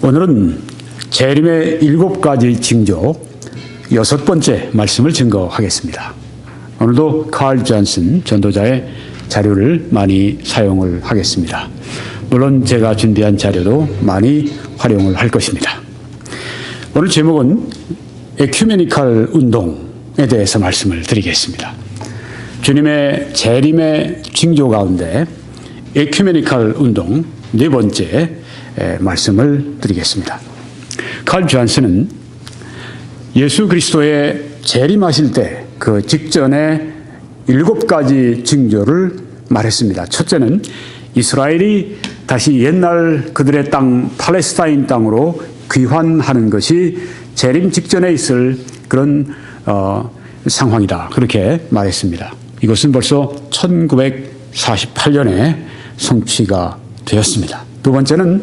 오늘은 재림의 7가지 징조 6번째 말씀을 증거하겠습니다. 오늘도 칼 존슨 전도자의 자료를 많이 사용을 하겠습니다. 물론 제가 준비한 자료도 많이 활용을 할 것입니다. 오늘 제목은 에큐메니칼 운동에 대해서 말씀을 드리겠습니다. 주님의 재림의 징조 가운데 에큐메니칼 운동 4번째 말씀을 드리겠습니다. 칼 존슨은 예수 그리스도의 재림하실 때 그 직전에 7가지 징조를 말했습니다. 첫째는 이스라엘이 다시 옛날 그들의 땅 팔레스타인 땅으로 귀환하는 것이 재림 직전에 있을 그런 상황이다. 그렇게 말했습니다. 이것은 벌써 1948년에 성취가 되었습니다. 두 번째는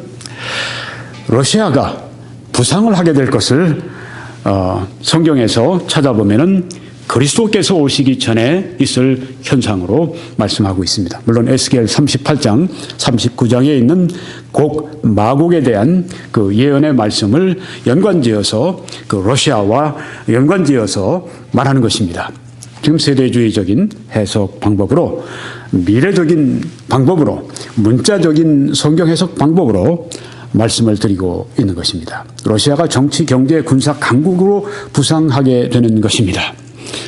러시아가 부상을 하게 될 것을 성경에서 찾아보면은 그리스도께서 오시기 전에 있을 현상으로 말씀하고 있습니다. 물론 에스겔 38장, 39장에 있는 곡 마곡에 대한 그 예언의 말씀을 연관지어서 그 러시아와 연관지어서 말하는 것입니다. 지금 세대주의적인 해석 방법으로, 미래적인 방법으로, 문자적인 성경 해석 방법으로 말씀을 드리고 있는 것입니다. 러시아가 정치, 경제, 군사 강국으로 부상하게 되는 것입니다.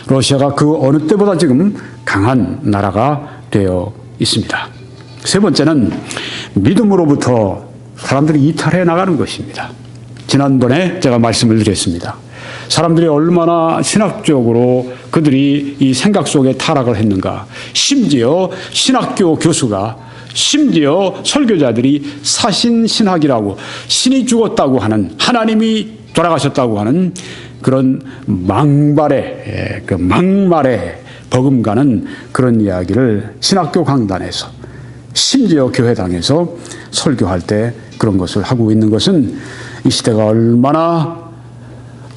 러시아가 그 어느 때보다 지금 강한 나라가 되어 있습니다. 세 번째는 믿음으로부터 사람들이 이탈해 나가는 것입니다. 지난번에 제가 말씀을 드렸습니다. 사람들이 얼마나 신학적으로 그들이 이 생각 속에 타락을 했는가. 심지어 신학교 교수가, 심지어 설교자들이 사신신학이라고, 신이 죽었다고 하는, 하나님이 돌아가셨다고 하는 그런 막말에 버금가는 그런 이야기를 신학교 강단에서, 심지어 교회당에서 설교할 때 그런 것을 하고 있는 것은 이 시대가 얼마나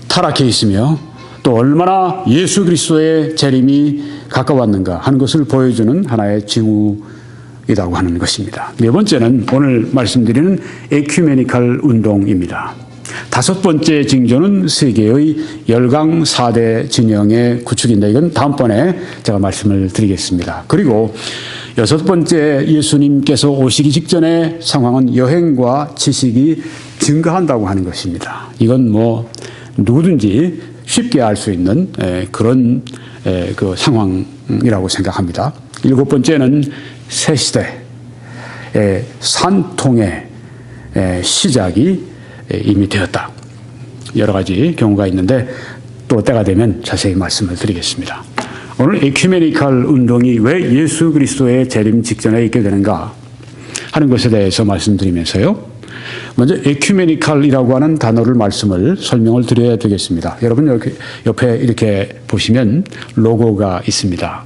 타락해 있으며 또 얼마나 예수 그리스도의 재림이 가까웠는가 하는 것을 보여주는 하나의 징후이라고 하는 것입니다. 네 번째는 오늘 말씀드리는 에큐메니칼 운동입니다. 5번째 징조는 세계의 열강 4대 진영의 구축인데 이건 다음번에 제가 말씀을 드리겠습니다. 그리고 6번째, 예수님께서 오시기 직전의 상황은 여행과 지식이 증가한다고 하는 것입니다. 이건 뭐 누구든지 쉽게 알 수 있는 그런 그 상황이라고 생각합니다. 7번째는 새 시대의 산통의 시작이 이미 되었다. 여러 가지 경우가 있는데 또 때가 되면 자세히 말씀을 드리겠습니다. 오늘 에큐메니칼 운동이 왜 예수 그리스도의 재림 직전에 있게 되는가 하는 것에 대해서 말씀드리면서요. 먼저 에큐메니칼이라고 하는 단어를 설명을 드려야 되겠습니다. 여러분 여기 옆에 이렇게 보시면 로고가 있습니다.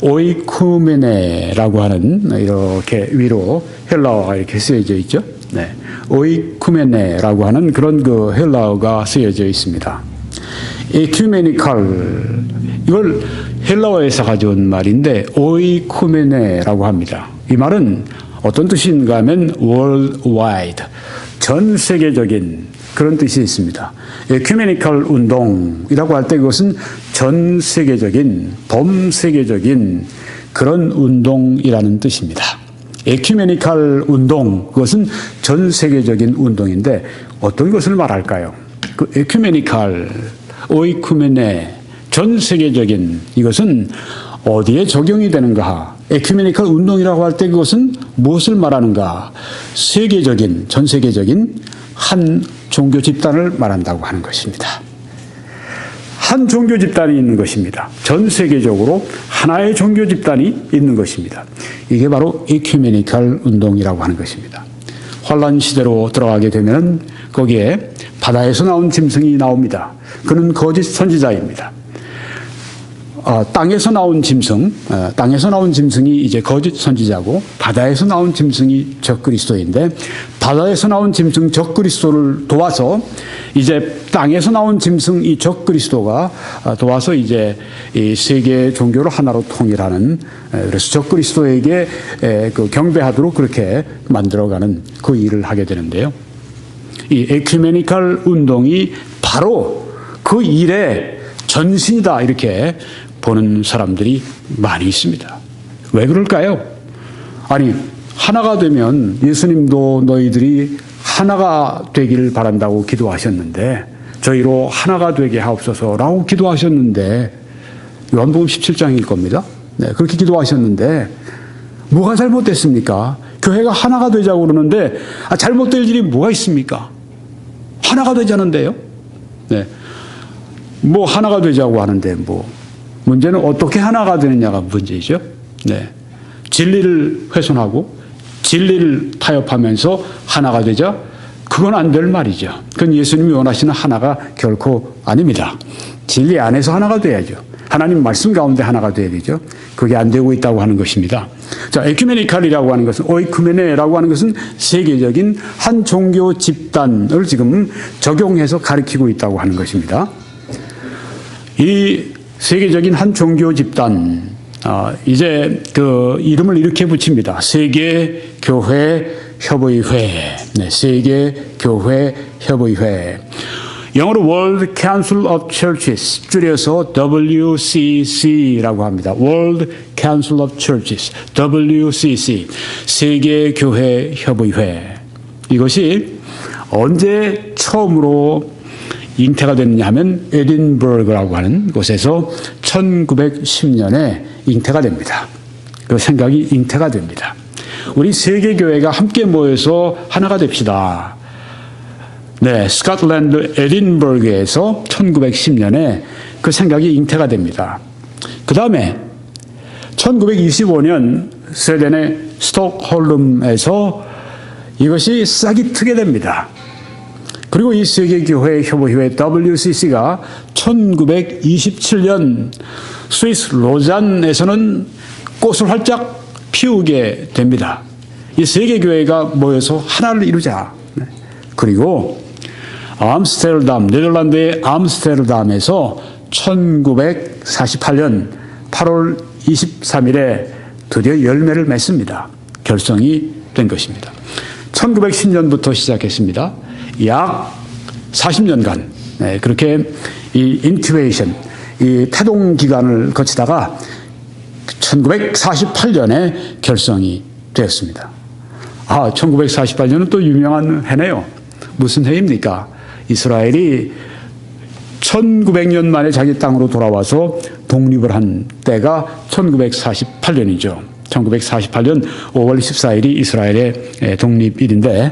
오이쿠메네라고 하는 이렇게 위로 헬라어가 이렇게 쓰여져 있죠. 네. 오이쿠메네라고 하는 그런 그 헬라어가 쓰여져 있습니다. 에큐메니칼, 이걸 헬라어에서 가져온 말인데 오이쿠메네라고 합니다. 이 말은 어떤 뜻인가 하면 worldwide, 전 세계적인 그런 뜻이 있습니다. 에큐메니칼 운동이라고 할 때 그것은 전 세계적인, 범세계적인 그런 운동이라는 뜻입니다. 에큐메니칼 운동, 그것은 전 세계적인 운동인데 어떤 것을 말할까요? 그 에큐메니칼, 오이쿠메네, 전 세계적인, 이것은 어디에 적용이 되는가? 에큐메니칼 운동이라고 할 때 그것은 무엇을 말하는가? 세계적인, 전 세계적인 한 종교 집단을 말한다고 하는 것입니다. 한 종교 집단이 있는 것입니다. 전 세계적으로 하나의 종교 집단이 있는 것입니다. 이게 바로 에큐메니칼 운동이라고 하는 것입니다. 환란 시대로 들어가게 되면 거기에 바다에서 나온 짐승이 나옵니다. 그는 거짓 선지자입니다. 땅에서 나온 짐승이 이제 거짓 선지자고 바다에서 나온 짐승이 적그리스도인데 바다에서 나온 짐승 적그리스도를 도와서 이제 땅에서 나온 짐승 이 적그리스도가 도와서 이제 이 세계 종교를 하나로 통일하는, 그래서 적그리스도에게 그 경배하도록 그렇게 만들어가는 그 일을 하게 되는데요. 이 에큐메니컬 운동이 바로 그 일의 전신이다 이렇게 보는 사람들이 많이 있습니다. 왜 그럴까요? 아니 하나가 되면 예수님도 너희들이 하나가 되기를 바란다고 기도하셨는데 저희로 하나가 되게 하옵소서라고 기도하셨는데 요한복음 17장일 겁니다. 네, 그렇게 기도하셨는데 뭐가 잘못됐습니까? 교회가 하나가 되자고 그러는데 잘못될 일이 뭐가 있습니까? 하나가 되자는데요. 네. 뭐 하나가 되자고 하는데 뭐 문제는 어떻게 하나가 되느냐가 문제이죠. 네. 진리를 훼손하고 진리를 타협하면서 하나가 되자 그건 안 될 말이죠. 그건 예수님이 원하시는 하나가 결코 아닙니다. 진리 안에서 하나가 돼야죠. 하나님 말씀 가운데 하나가 돼야 되죠. 그게 안 되고 있다고 하는 것입니다. 자, 에큐메니칼이라고 하는 것은 오이쿠메네라고 하는 것은 세계적인 한 종교 집단을 지금 적용해서 가리키고 있다고 하는 것입니다. 이 세계적인 한 종교 집단 이제 그 이름을 이렇게 붙입니다. 세계 교회 협의회. 네, 세계 교회 협의회. 영어로 World Council of Churches, 줄여서 WCC라고 합니다. World Council of Churches, WCC, 세계교회협의회. 이것이 언제 처음으로 잉태가 됐느냐 하면 에딘버그라고 하는 곳에서 1910년에 잉태가 됩니다. 그 생각이 잉태가 됩니다. 우리 세계교회가 함께 모여서 하나가 됩시다. 네, 스코틀랜드 에딘버그에서 1910년에 그 생각이 잉태가 됩니다. 그 다음에 1925년 스웨덴의 스톡홀름에서 이것이 싹이 트게 됩니다. 그리고 이 세계교회 협의회 WCC가 1927년 스위스 로잔에서는 꽃을 활짝 피우게 됩니다. 이 세계교회가 모여서 하나를 이루자. 그리고 암스테르담, 네덜란드의 암스테르담에서 1948년 8월 23일에 드디어 열매를 맺습니다. 결성이 된 것입니다. 1910년부터 시작했습니다. 약 40년간 그렇게 이 인큐베이션, 이 태동 기간을 거치다가 1948년에 결성이 되었습니다. 1948년은 또 유명한 해네요. 무슨 해입니까? 이스라엘이 1900년 만에 자기 땅으로 돌아와서 독립을 한 때가 1948년이죠. 1948년 5월 14일이 이스라엘의 독립일인데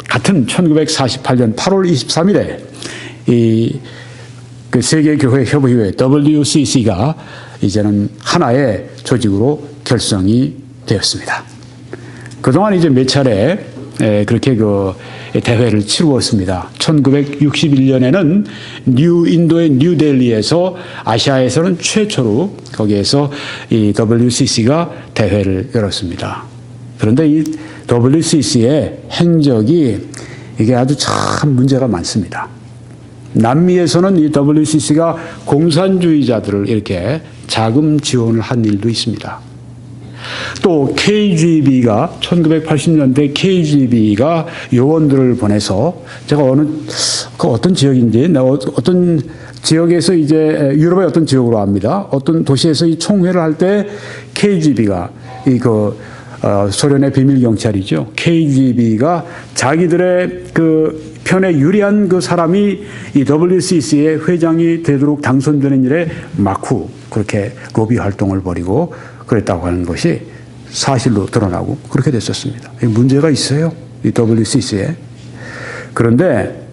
같은 1948년 8월 23일에 그 세계교회 협의회 WCC가 이제는 하나의 조직으로 결성이 되었습니다. 그동안 이제 몇 차례 그렇게 그 대회를 치루었습니다. 1961년에는 인도의 뉴델리에서 아시아에서는 최초로 거기에서 이 WCC가 대회를 열었습니다. 그런데 이 WCC의 행적이 이게 아주 참 문제가 많습니다. 남미에서는 이 WCC가 공산주의자들을 이렇게 자금 지원을 한 일도 있습니다. 또 KGB가 1980년대 KGB가 요원들을 보내서 제가 어떤 지역인지 어떤 지역에서 이제 유럽의 어떤 지역으로 합니다. 어떤 도시에서 이 총회를 할 때 KGB가 소련의 비밀 경찰이죠. KGB가 자기들의 그 편에 유리한 그 사람이 이 WCC의 회장이 되도록 당선되는 일에 막후 그렇게 로비 활동을 벌이고 그랬다고 하는 것이 사실로 드러나고 그렇게 됐었습니다. 문제가 있어요. 이 WCC에. 그런데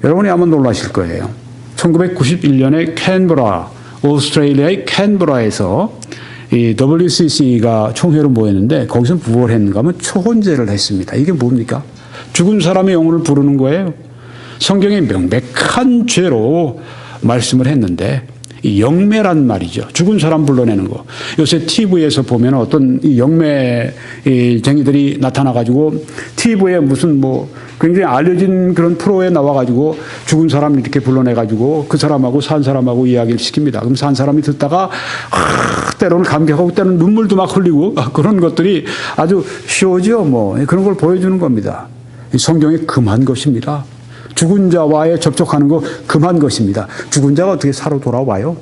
여러분이 아마 놀라실 거예요. 1991년에 캔버라, 오스트레일리아의 캔버라에서 이 WCC가 총회로 모였는데 거기서 무엇을 했는가 하면 초혼제를 했습니다. 이게 뭡니까? 죽은 사람의 영혼을 부르는 거예요. 성경에 명백한 죄로 말씀을 했는데 이 영매란 말이죠. 죽은 사람 불러내는 거. 요새 TV에서 보면 어떤 이 영매쟁이들이 나타나가지고 TV에 무슨 굉장히 알려진 그런 프로에 나와가지고 죽은 사람 이렇게 불러내가지고 그 사람하고 산 사람하고 이야기를 시킵니다. 그럼 산 사람이 듣다가 때로는 감격하고 때로는 눈물도 막 흘리고 그런 것들이 아주 쇼죠. 그런 걸 보여주는 겁니다. 성경에 금한 것입니다. 죽은 자와의 접촉하는 거 금한 것입니다. 죽은 자가 어떻게 살아 돌아와요?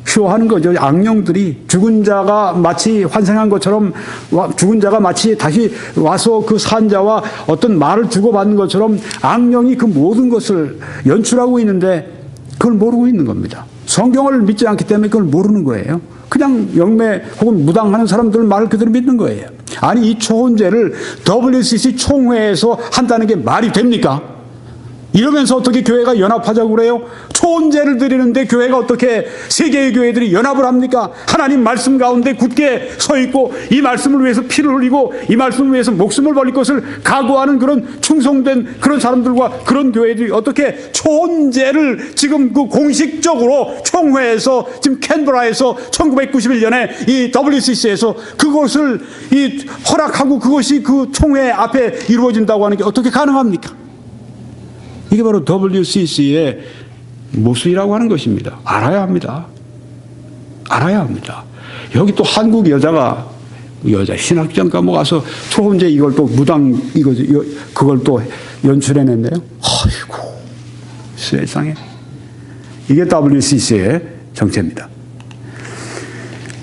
쇼하는 거죠. 악령들이 죽은 자가 마치 환생한 것처럼, 죽은 자가 마치 다시 와서 그 산자와 어떤 말을 주고받는 것처럼 악령이 그 모든 것을 연출하고 있는데 그걸 모르고 있는 겁니다. 성경을 믿지 않기 때문에 그걸 모르는 거예요. 그냥 영매 혹은 무당하는 사람들 말을 그대로 믿는 거예요. 아니, 이 초혼제를 WCC 총회에서 한다는 게 말이 됩니까? 이러면서 어떻게 교회가 연합하자고 그래요? 초혼제를 드리는데 교회가 어떻게 세 개의 교회들이 연합을 합니까? 하나님 말씀 가운데 굳게 서 있고 이 말씀을 위해서 피를 흘리고 이 말씀을 위해서 목숨을 버릴 것을 각오하는 그런 충성된 그런 사람들과 그런 교회들이 어떻게 초혼제를 지금 그 공식적으로 총회에서 지금 캔버라에서 1991년에 이 WCC에서 그것을 이 허락하고 그것이 그 총회 앞에 이루어진다고 하는 게 어떻게 가능합니까? 이게 바로 WCC의 모습이라고 하는 것입니다. 알아야 합니다. 알아야 합니다. 여기 또 한국 여자 신학장가 뭐 가서 초혼제 이걸 또 무당 그걸 또 연출해냈네요. 아이고 세상에. 이게 WCC의 정체입니다.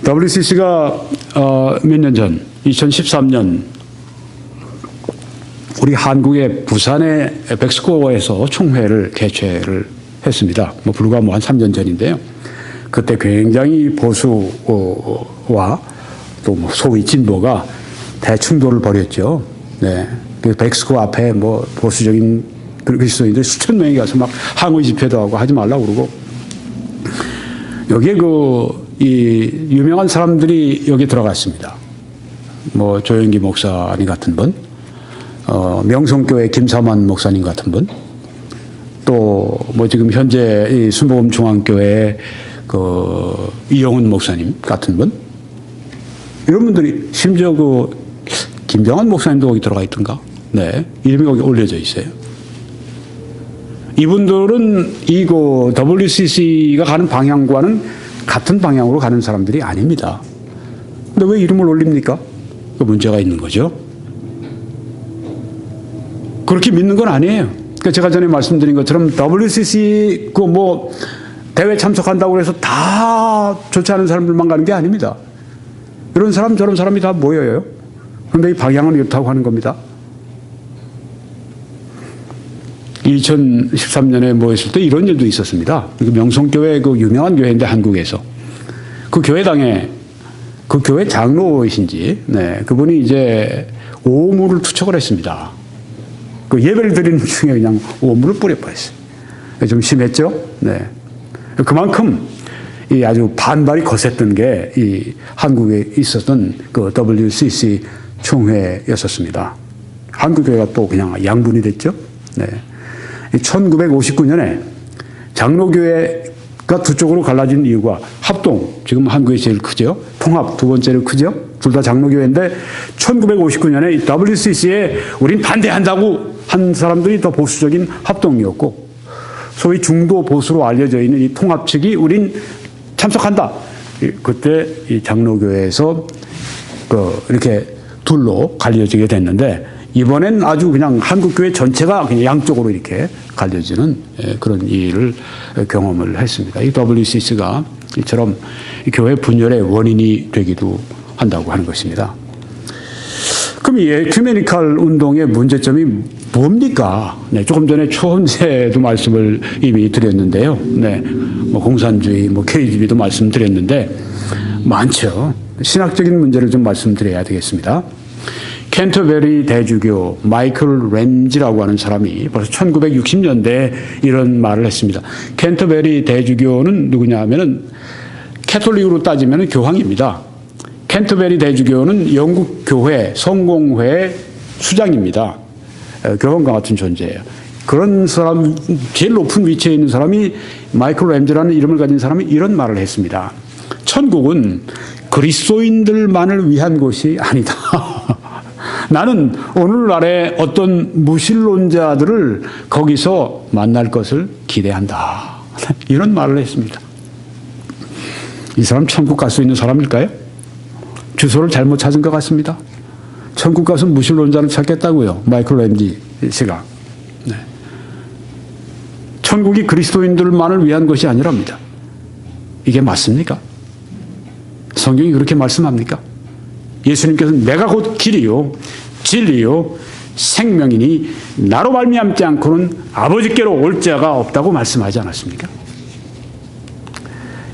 WCC가 몇 년 전 2013년 우리 한국의 부산의 백스코어에서 총회를 개최를 했습니다. 불과 한 3년 전인데요. 그때 굉장히 보수와 또 소위 진보가 대충돌을 벌였죠. 네. 그 백스코어 앞에 보수적인 그리스도인들 수천 명이 가서 막 항의 집회도 하고 하지 말라고 그러고 여기에 이 유명한 사람들이 여기 들어갔습니다. 조영기 목사님 같은 분. 명성교회 김삼환 목사님 같은 분, 또 지금 현재 이 순복음 중앙교회 이영훈 목사님 같은 분, 이런 분들이 심지어 김정한 목사님도 거기 들어가 있던가, 네, 이름이 거기 올려져 있어요. 이분들은 WCC가 가는 방향과는 같은 방향으로 가는 사람들이 아닙니다. 근데 왜 이름을 올립니까? 그 문제가 있는 거죠. 그렇게 믿는 건 아니에요. 그러니까 제가 전에 말씀드린 것처럼 WCC 대회 참석한다고 해서 다 좋지 않은 사람들만 가는 게 아닙니다. 이런 사람 저런 사람이 다 모여요. 그런데 이 방향은 이렇다고 하는 겁니다. 2013년에 모였을 때 이런 일도 있었습니다. 명성교회 유명한 교회인데 한국에서 그 교회당에 그 교회 장로이신지 그분이 이제 오물을 투척을 했습니다. 예배를 드리는 중에 그냥 오물을 뿌려버렸어요. 좀 심했죠? 네. 그만큼 아주 반발이 거셌던 게 이 한국에 있었던 WCC 총회였었습니다. 한국교회가 또 그냥 양분이 됐죠? 네. 1959년에 장로교회가 두 쪽으로 갈라진 이유가 합동, 지금 한국이 제일 크죠? 통합 두 번째로 크죠? 둘 다 장로교회인데 1959년에 이 WCC에 우린 반대한다고 한 사람들이 더 보수적인 합동이었고 소위 중도 보수로 알려져 있는 이 통합 측이 우린 참석한다. 그때 이 장로교회에서 이렇게 둘로 갈려지게 됐는데 이번엔 아주 그냥 한국교회 전체가 그냥 양쪽으로 이렇게 갈려지는 그런 일을 경험을 했습니다. 이 WCC가 이처럼 교회 분열의 원인이 되기도 한다고 하는 것입니다. 그럼 이 에큐메니칼 운동의 문제점이 뭡니까? 네, 조금 전에 초혼제도 말씀을 이미 드렸는데요. 네, 공산주의, KGB도 말씀드렸는데 많죠. 신학적인 문제를 좀 말씀드려야 되겠습니다. 캔터베리 대주교 마이클 램지라고 하는 사람이 벌써 1960년대에 이런 말을 했습니다. 캔터베리 대주교는 누구냐 하면은 캐톨릭으로 따지면 교황입니다. 캔터베리 대주교는 영국 교회 성공회 수장입니다. 교황과 같은 존재예요. 그런 사람, 제일 높은 위치에 있는 사람이 마이클 램지라는 이름을 가진 사람이 이런 말을 했습니다. 천국은 그리스도인들만을 위한 곳이 아니다. 나는 오늘날의 어떤 무신론자들을 거기서 만날 것을 기대한다. 이런 말을 했습니다. 이 사람 천국 갈 수 있는 사람일까요? 주소를 잘못 찾은 것 같습니다. 천국 가서 무신론자를 찾겠다고요. 마이클 램지 씨가. 네. 천국이 그리스도인들만을 위한 것이 아니랍니다. 이게 맞습니까? 성경이 그렇게 말씀합니까? 예수님께서는 내가 곧 길이요 진리요 생명이니 나로 말미암지 않고는 아버지께로 올 자가 없다고 말씀하지 않았습니까?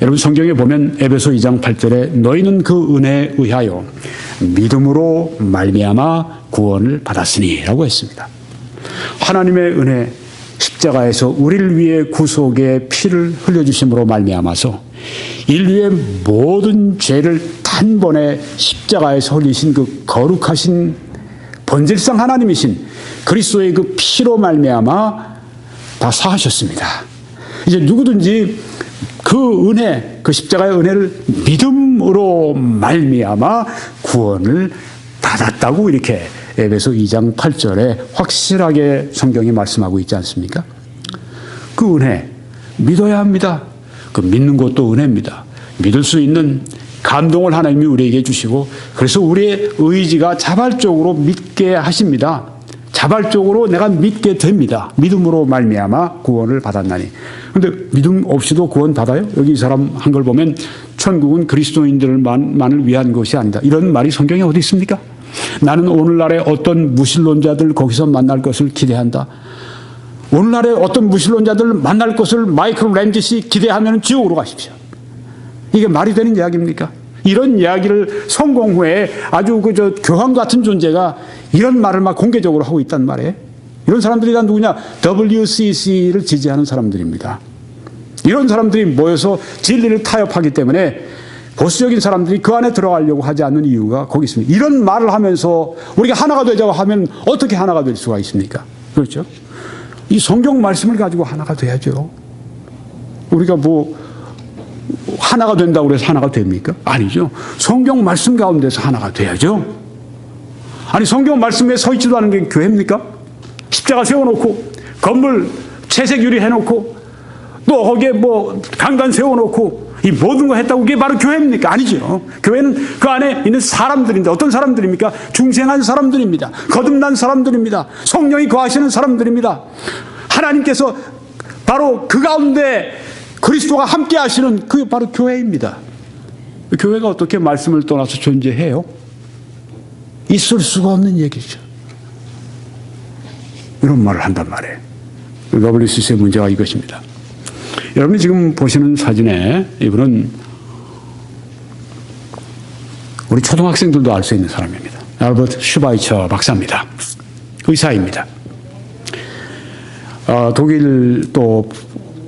여러분 성경에 보면 에베소 2장 8절에 너희는 그 은혜에 의하여 믿음으로 말미암아 구원을 받았으니 라고 했습니다. 하나님의 은혜 십자가에서 우리를 위해 구속의 피를 흘려주심으로 말미암아서 인류의 모든 죄를 단번에 십자가에서 흘리신 그 거룩하신 본질상 하나님이신 그리스도의 그 피로 말미암아 다 사하셨습니다. 이제 누구든지 그 은혜, 그 십자가의 은혜를 믿음으로 말미암아 구원을 받았다고 이렇게 에베소 2장 8절에 확실하게 성경이 말씀하고 있지 않습니까? 그 은혜 믿어야 합니다. 그 믿는 것도 은혜입니다. 믿을 수 있는 감동을 하나님이 우리에게 주시고 그래서 우리의 의지가 자발적으로 믿게 하십니다. 자발적으로 내가 믿게 됩니다. 믿음으로 말미암아 구원을 받았나니. 그런데 믿음 없이도 구원 받아요? 여기 이 사람 한 걸 보면 천국은 그리스도인들만을 위한 것이 아니다. 이런 말이 성경에 어디 있습니까? 나는 오늘날의 어떤 무신론자들 거기서 만날 것을 기대한다. 오늘날의 어떤 무신론자들 만날 것을 마이클 램지 씨 기대하면 지옥으로 가십시오. 이게 말이 되는 이야기입니까? 이런 이야기를 성공 후에 아주 교황 같은 존재가 이런 말을 막 공개적으로 하고 있단 말이에요. 이런 사람들이 다 누구냐? WCC를 지지하는 사람들입니다. 이런 사람들이 모여서 진리를 타협하기 때문에 보수적인 사람들이 그 안에 들어가려고 하지 않는 이유가 거기 있습니다. 이런 말을 하면서 우리가 하나가 되자고 하면 어떻게 하나가 될 수가 있습니까? 그렇죠? 이 성경 말씀을 가지고 하나가 돼야죠. 우리가 하나가 된다고 해서 하나가 됩니까? 아니죠. 성경 말씀 가운데서 하나가 돼야죠. 아니 성경 말씀에 서 있지도 않은 게 교회입니까? 십자가 세워놓고 건물 채색 유리 해놓고 또 거기에 강단 세워놓고 이 모든 거 했다고 그게 바로 교회입니까? 아니죠. 교회는 그 안에 있는 사람들인데 어떤 사람들입니까? 중생한 사람들입니다. 거듭난 사람들입니다. 성령이 거하시는 사람들입니다. 하나님께서 바로 그 가운데 그리스도가 함께 하시는 그게 바로 교회입니다. 교회가 어떻게 말씀을 떠나서 존재해요? 있을 수가 없는 얘기죠. 이런 말을 한단 말이에요. WCC의 문제가 이것입니다. 여러분이 지금 보시는 사진에 이분은 우리 초등학생들도 알 수 있는 사람입니다. 알버트 슈바이처 박사입니다. 의사입니다. 독일 또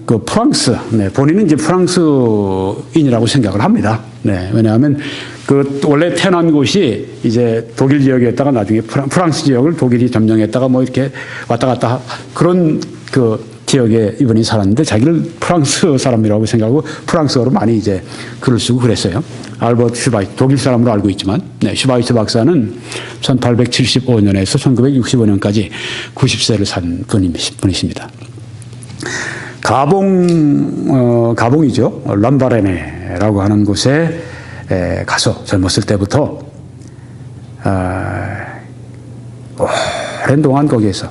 그 프랑스, 본인은 이제 프랑스인이라고 생각을 합니다. 왜냐하면 그 원래 태어난 곳이 이제 독일 지역이었다가 나중에 프랑스 지역을 독일이 점령했다가 이렇게 왔다 갔다 그런 그 지역에 이분이 살았는데 자기를 프랑스 사람이라고 생각하고 프랑스어로 많이 이제 글을 쓰고 그랬어요. 알버트 슈바이처, 독일 사람으로 알고 있지만, 슈바이처 박사는 1875년에서 1965년까지 90세를 산 분이십니다. 가봉이죠. 람바레네라고 하는 곳에 가서 젊었을 때부터 오랜 동안 거기에서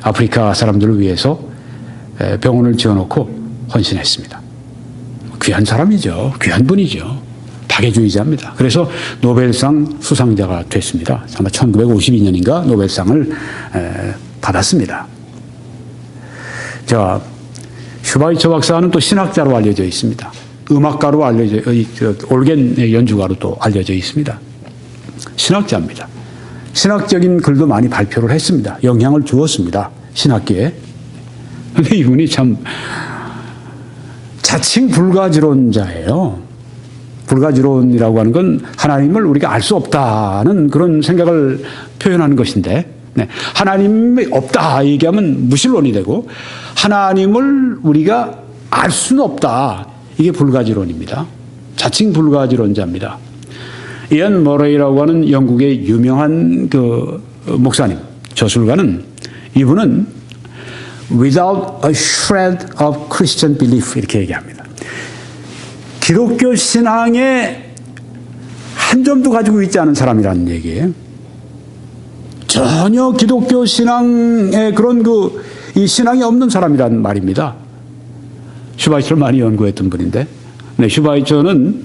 아프리카 사람들을 위해서 병원을 지어놓고 헌신했습니다. 귀한 사람이죠. 귀한 분이죠. 박애주의자입니다. 그래서 노벨상 수상자가 됐습니다. 아마 1952년인가 노벨상을 받았습니다. 자, 슈바이처 박사는 또 신학자로 알려져 있습니다. 음악가로 올겐 연주가로 또 알려져 있습니다. 신학자입니다. 신학적인 글도 많이 발표를 했습니다. 영향을 주었습니다. 신학계에. 그런데 이분이 참 자칭 불가지론자예요. 불가지론이라고 하는 건 하나님을 우리가 알 수 없다는 그런 생각을 표현하는 것인데, 하나님이 없다 얘기하면 무신론이 되고 하나님을 우리가 알 수는 없다. 이게 불가지론입니다. 자칭 불가지론자입니다. 이안 머레이라고 하는 영국의 유명한 그 목사님, 저술가는 이분은 without a shred of Christian belief 이렇게 얘기합니다. 기독교 신앙에 한 점도 가지고 있지 않은 사람이라는 얘기예요. 전혀 기독교 신앙의 그런 이 신앙이 없는 사람이란 말입니다. 슈바이처를 많이 연구했던 분인데, 네, 슈바이처는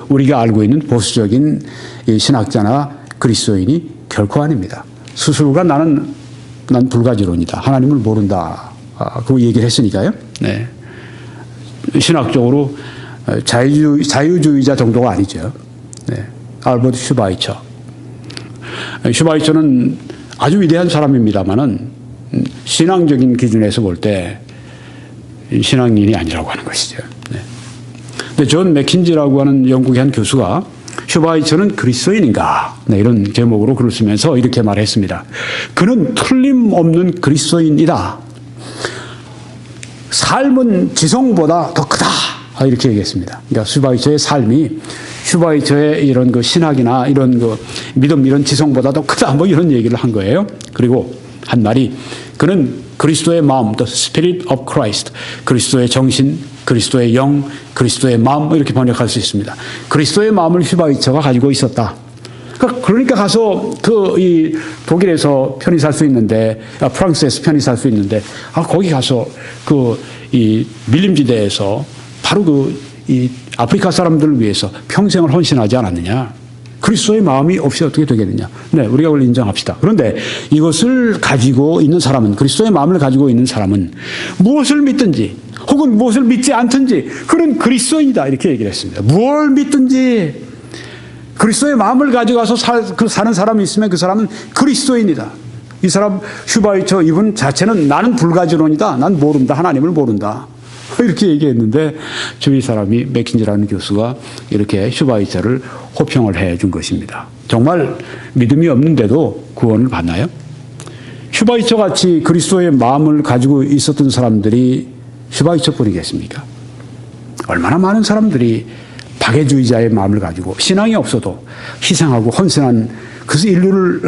우리가 알고 있는 보수적인 이 신학자나 그리스도인이 결코 아닙니다. 스스로가 난 불가지론이다, 하나님을 모른다, 그 얘기를 했으니까요. 네. 신학적으로 자유주의자 정도가 아니죠. 네. 알버트 슈바이처. 슈바이처는 아주 위대한 사람입니다만은 신앙적인 기준에서 볼 때 신앙인이 아니라고 하는 것이죠. 네. 근데 존 맥킨지라고 하는 영국의 한 교수가 슈바이처는 그리스도인인가? 네, 이런 제목으로 글을 쓰면서 이렇게 말했습니다. 그는 틀림없는 그리스도인이다. 삶은 지성보다 더 크다. 이렇게 얘기했습니다. 그러니까 슈바이처의 삶이 슈바이처의 이런 신학이나 이런 믿음, 이런 지성보다 더 크다. 뭐 이런 얘기를 한 거예요. 그리고 한 말이, 그는 그리스도의 마음, the spirit of Christ, 그리스도의 정신, 그리스도의 영, 그리스도의 마음, 이렇게 번역할 수 있습니다. 그리스도의 마음을 슈바이처가 가지고 있었다. 그러니까 가서 이 독일에서 편히 살 수 있는데, 프랑스에서 편히 살 수 있는데, 거기 가서 이 밀림지대에서 바로 이 아프리카 사람들을 위해서 평생을 헌신하지 않았느냐. 그리스도의 마음이 없이 어떻게 되겠느냐. 네, 우리가 그걸 인정합시다. 그런데 이것을 가지고 있는 사람은, 그리스도의 마음을 가지고 있는 사람은 무엇을 믿든지 혹은 무엇을 믿지 않든지 그는 그리스도인이다, 이렇게 얘기를 했습니다. 뭘 믿든지 그리스도의 마음을 가져가서 사는 사람이 있으면 그 사람은 그리스도인이다. 이 사람 슈바이처 이분 자체는 나는 불가지론이다, 난 모른다, 하나님을 모른다, 이렇게 얘기했는데 주위 사람이 맥킨지라는 교수가 이렇게 슈바이처를 호평을 해준 것입니다. 정말 믿음이 없는데도 구원을 받나요? 슈바이처 같이 그리스도의 마음을 가지고 있었던 사람들이 슈바이처뿐이겠습니까? 얼마나 많은 사람들이 박애주의자의 마음을 가지고 신앙이 없어도 희생하고 헌신한, 그래서 인류를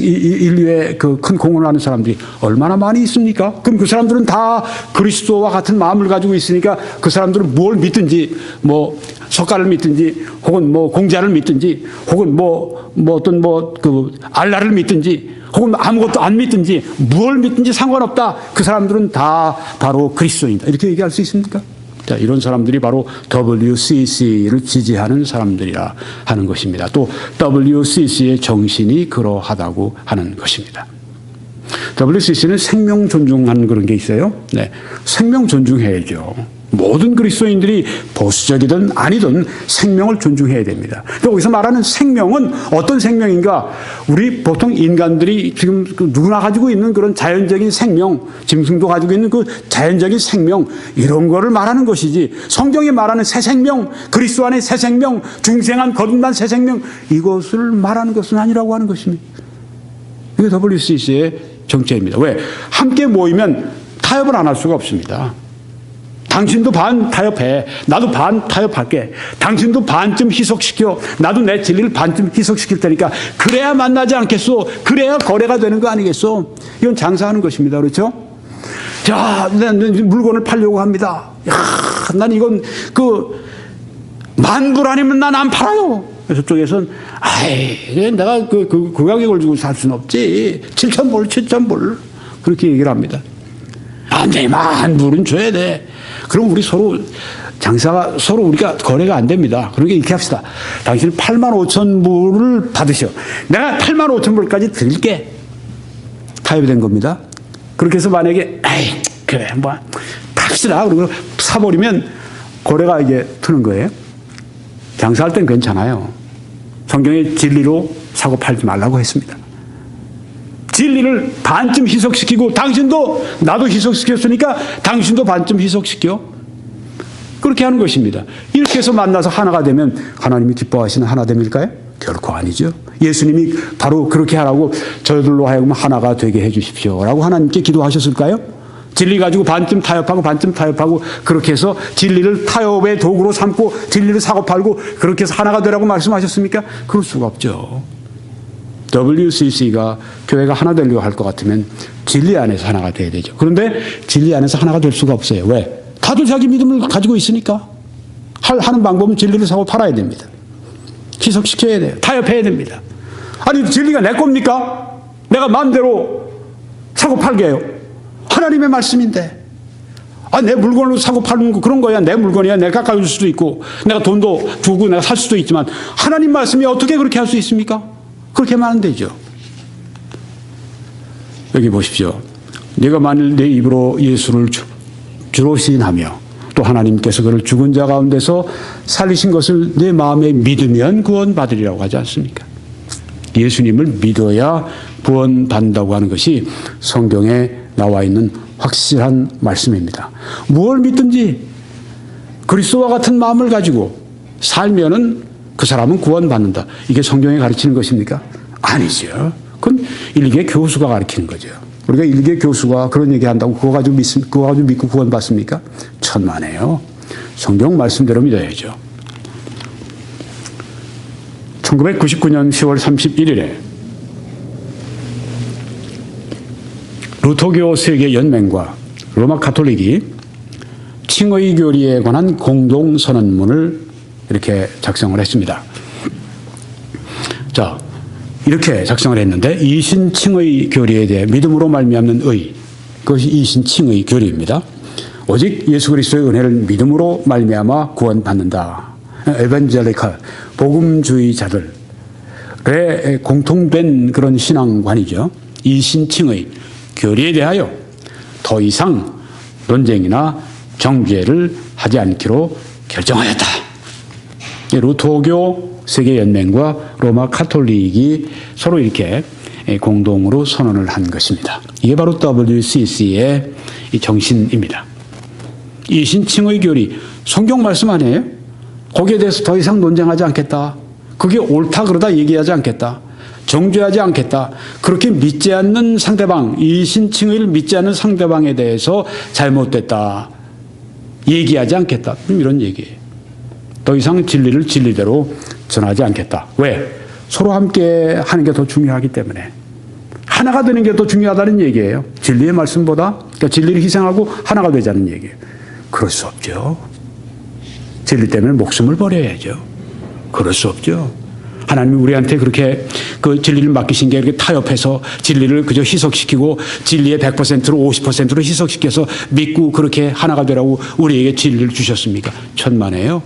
인류의 큰 공헌을 하는 사람들이 얼마나 많이 있습니까? 그럼 그 사람들은 다 그리스도와 같은 마음을 가지고 있으니까 그 사람들은 뭘 믿든지, 뭐 석가를 믿든지 혹은 뭐 공자를 믿든지 혹은 어떤 알라를 믿든지 혹은 아무것도 안 믿든지 뭘 믿든지 상관없다. 그 사람들은 다 바로 그리스도인이다, 이렇게 얘기할 수 있습니까? 자, 이런 사람들이 바로 WCC를 지지하는 사람들이라 하는 것입니다. 또 WCC의 정신이 그러하다고 하는 것입니다. WCC는 생명 존중하는 그런 게 있어요. 네, 생명 존중해야죠. 모든 그리스도인들이 보수적이든 아니든 생명을 존중해야 됩니다. 여기서 말하는 생명은 어떤 생명인가? 우리 보통 인간들이 지금 누구나 가지고 있는 그런 자연적인 생명, 짐승도 가지고 있는 그 자연적인 생명, 이런 거를 말하는 것이지, 성경이 말하는 새 생명, 그리스도 안의 새 생명, 중생한 거듭난 새 생명, 이것을 말하는 것은 아니라고 하는 것입니다. 이게 WCC의 정체입니다. 왜? 함께 모이면 타협을 안 할 수가 없습니다. 당신도 반 타협해, 나도 반 타협할게. 당신도 반쯤 희석시켜, 나도 내 진리를 반쯤 희석시킬 테니까 그래야 만나지 않겠소? 그래야 거래가 되는 거 아니겠소? 이건 장사하는 것입니다. 그렇죠? 자, 난 물건을 팔려고 합니다. 야, 난 이건 만불 아니면 난 안 팔아요. 저쪽에서는 내가 그 가격을 주고 살 수는 없지. 7,000불 그렇게 얘기를 합니다. 안 돼, 만불은 줘야 돼. 그럼 우리 서로 장사가 우리가 거래가 안 됩니다. 그러니까 이렇게 합시다. 당신은 85,000불을 받으셔. 내가 85,000불까지 드릴게. 타협이 된 겁니다. 그렇게 해서 만약에 그래 팝시다. 그리고 사버리면 거래가 이제 트는 거예요. 장사할 땐 괜찮아요. 성경에 진리로 사고 팔지 말라고 했습니다. 진리를 반쯤 희석시키고, 당신도 나도 희석시켰으니까 당신도 반쯤 희석시켜. 그렇게 하는 것입니다. 이렇게 해서 만나서 하나가 되면 하나님이 기뻐하시는 하나됨일까요? 결코 아니죠. 예수님이 바로 그렇게 하라고 저들로 하여금 하나가 되게 해 주십시오 라고 하나님께 기도하셨을까요? 진리 가지고 반쯤 타협하고 그렇게 해서 진리를 타협의 도구로 삼고 진리를 사고 팔고 그렇게 해서 하나가 되라고 말씀하셨습니까? 그럴 수가 없죠. WCC가 교회가 하나 되려고 할 것 같으면 진리 안에서 하나가 돼야 되죠. 그런데 진리 안에서 하나가 될 수가 없어요. 왜? 다들 자기 믿음을 가지고 있으니까. 하는 방법은 진리를 사고 팔아야 됩니다. 희석시켜야 돼요. 타협해야 됩니다. 아니, 진리가 내 겁니까? 내가 마음대로 사고 팔게요. 하나님의 말씀인데. 내 물건으로 사고 파는 거 그런 거야. 내 물건이야. 내가 깎아줄 수도 있고, 내가 돈도 주고 내가 살 수도 있지만, 하나님 말씀이 어떻게 그렇게 할 수 있습니까? 그렇게 하면 안 되죠. 여기 보십시오. 네가 만일 내 입으로 예수를 주로 시인하며 또 하나님께서 그를 죽은 자 가운데서 살리신 것을 내 마음에 믿으면 구원받으리라고 하지 않습니까? 예수님을 믿어야 구원받는다고 하는 것이 성경에 나와 있는 확실한 말씀입니다. 무엇을 믿든지 그리스도와 같은 마음을 가지고 살면은 그 사람은 구원받는다. 이게 성경에 가르치는 것입니까? 아니죠. 그건 일개 교수가 가르치는 거죠. 우리가 일개 교수가 그런 얘기 한다고 그거 가지고 믿고 구원받습니까? 천만에요. 성경 말씀대로 믿어야죠. 1999년 10월 31일에 루터교 세계연맹과 로마 가톨릭이 칭의 교리에 관한 공동선언문을 이렇게 작성을 했습니다. 자, 이렇게 작성을 했는데 이신칭의 교리에 대해 믿음으로 말미암는 의, 그것이 이신칭의 교리입니다. 오직 예수 그리스도의 은혜를 믿음으로 말미암아 구원받는다. 에반젤리칼 복음주의자들의 공통된 그런 신앙관이죠. 이신칭의 교리에 대하여 더 이상 논쟁이나 정죄를 하지 않기로 결정하였다. 루터교 세계연맹과 로마 카톨릭이 서로 이렇게 공동으로 선언을 한 것입니다. 이게 바로 WCC의 정신입니다. 이신칭의 교리, 성경 말씀 아니에요? 거기에 대해서 더 이상 논쟁하지 않겠다. 그게 옳다 그러다 얘기하지 않겠다. 정죄하지 않겠다. 그렇게 믿지 않는 상대방, 이신칭의를 믿지 않는 상대방에 대해서 잘못됐다. 얘기하지 않겠다. 이런 얘기예요. 더 이상 진리를 진리대로 전하지 않겠다. 왜? 서로 함께 하는 게 더 중요하기 때문에. 하나가 되는 게 더 중요하다는 얘기예요. 진리의 말씀보다. 그러니까 진리를 희생하고 하나가 되자는 얘기예요. 그럴 수 없죠. 진리 때문에 목숨을 버려야죠. 그럴 수 없죠. 하나님이 우리한테 그렇게 그 진리를 맡기신 게 이렇게 타협해서 진리를 그저 희석시키고 진리의 100%로 50%로 희석시켜서 믿고 그렇게 하나가 되라고 우리에게 진리를 주셨습니까? 천만에요.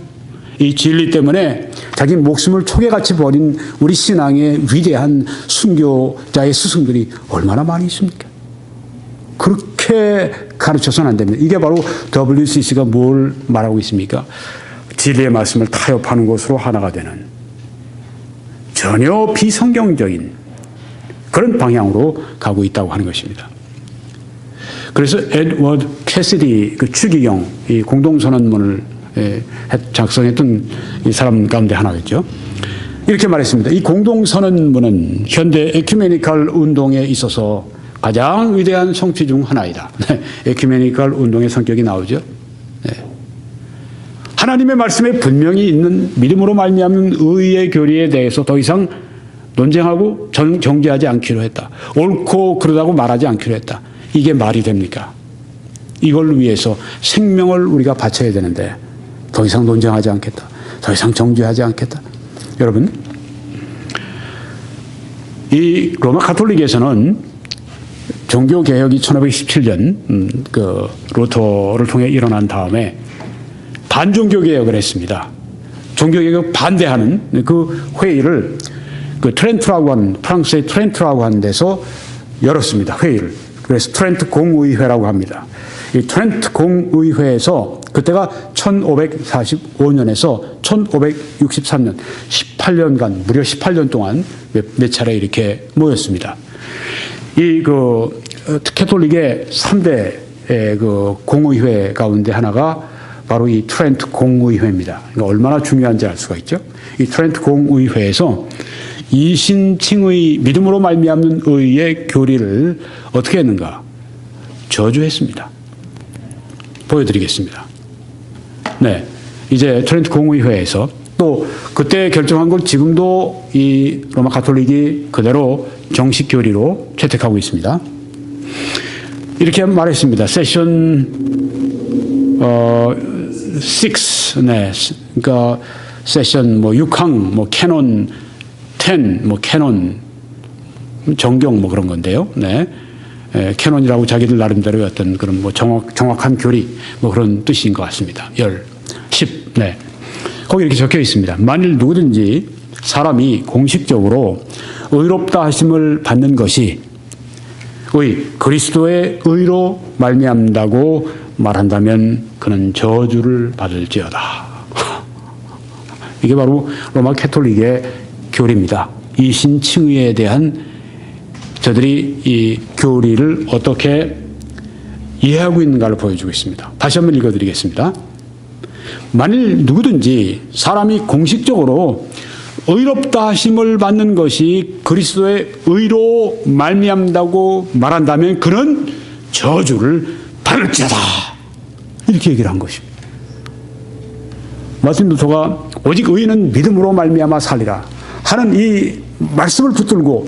이 진리 때문에 자기 목숨을 초계같이 버린 우리 신앙의 위대한 순교자의 스승들이 얼마나 많이 있습니까? 그렇게 가르쳐서는 안 됩니다. 이게 바로 WCC가 뭘 말하고 있습니까? 진리의 말씀을 타협하는 것으로 하나가 되는 전혀 비성경적인 그런 방향으로 가고 있다고 하는 것입니다. 그래서 에드워드 캐시디 그 추기경 이 공동선언문을 작성했던 이 사람 가운데 하나겠죠. 이렇게 말했습니다. 이 공동선언문은 현대 에큐메니컬 운동에 있어서 가장 위대한 성취 중 하나이다. 에큐메니컬 운동의 성격이 나오죠. 하나님의 말씀에 분명히 있는 믿음으로 말미암는 의의 교리에 대해서 더 이상 논쟁하고 정죄하지 않기로 했다. 옳고 그러다고 말하지 않기로 했다. 이게 말이 됩니까? 이걸 위해서 생명을 우리가 바쳐야 되는데 더 이상 논쟁하지 않겠다. 더 이상 정죄하지 않겠다. 여러분, 이 로마 가톨릭에서는 종교개혁이 1517년 그 루터를 통해 일어난 다음에 반종교개혁을 했습니다. 종교개혁 반대하는 그 회의를 그 트렌트라고 하는 프랑스의 트렌트라고 하는 데서 열었습니다. 회의를. 그래서 트렌트 공의회라고 합니다. 이 트렌트 공의회에서 그때가 1545년에서 1563년 18년간 무려 18년 동안 몇 차례 이렇게 모였습니다. 이 그 캐톨릭의 3대 그 공의회 가운데 하나가 바로 이 트렌트 공의회입니다. 그러니까 얼마나 중요한지 알 수가 있죠. 이 트렌트 공의회에서 이신칭의 믿음으로 말미암는 의의 교리를 어떻게 했는가? 저주했습니다. 보여드리겠습니다. 네, 이제 트렌트 공의회에서 또 그때 결정한 걸 지금도 이 로마 가톨릭이 그대로 정식 교리로 채택하고 있습니다. 이렇게 말했습니다. 세션 네, 그러니까 세션 뭐 6항, 뭐 캐논 10, 뭐 캐논 정경 뭐 그런 건데요. 네. 캐논이라고 자기들 나름대로 어떤 그런 뭐 정확한 교리 뭐 그런 뜻인 것 같습니다. 10. 네. 거기 이렇게 적혀 있습니다. 만일 누구든지 사람이 공식적으로 의롭다 하심을 받는 것이 그리스도의 의로 말미암다고 말한다면 그는 저주를 받을지어다. 이게 바로 로마 캐톨릭의 교리입니다. 이신칭의에 대한 저들이 이 교리를 어떻게 이해하고 있는가를 보여주고 있습니다. 다시 한번 읽어드리겠습니다. 만일 누구든지 사람이 공식적으로 의롭다 하심을 받는 것이 그리스도의 의로 말미암다고 말한다면 그는 저주를 받을지어다. 이렇게 얘기를 한 것입니다. 마틴 루터가 오직 의인은 믿음으로 말미암아 살리라 하는 이 말씀을 붙들고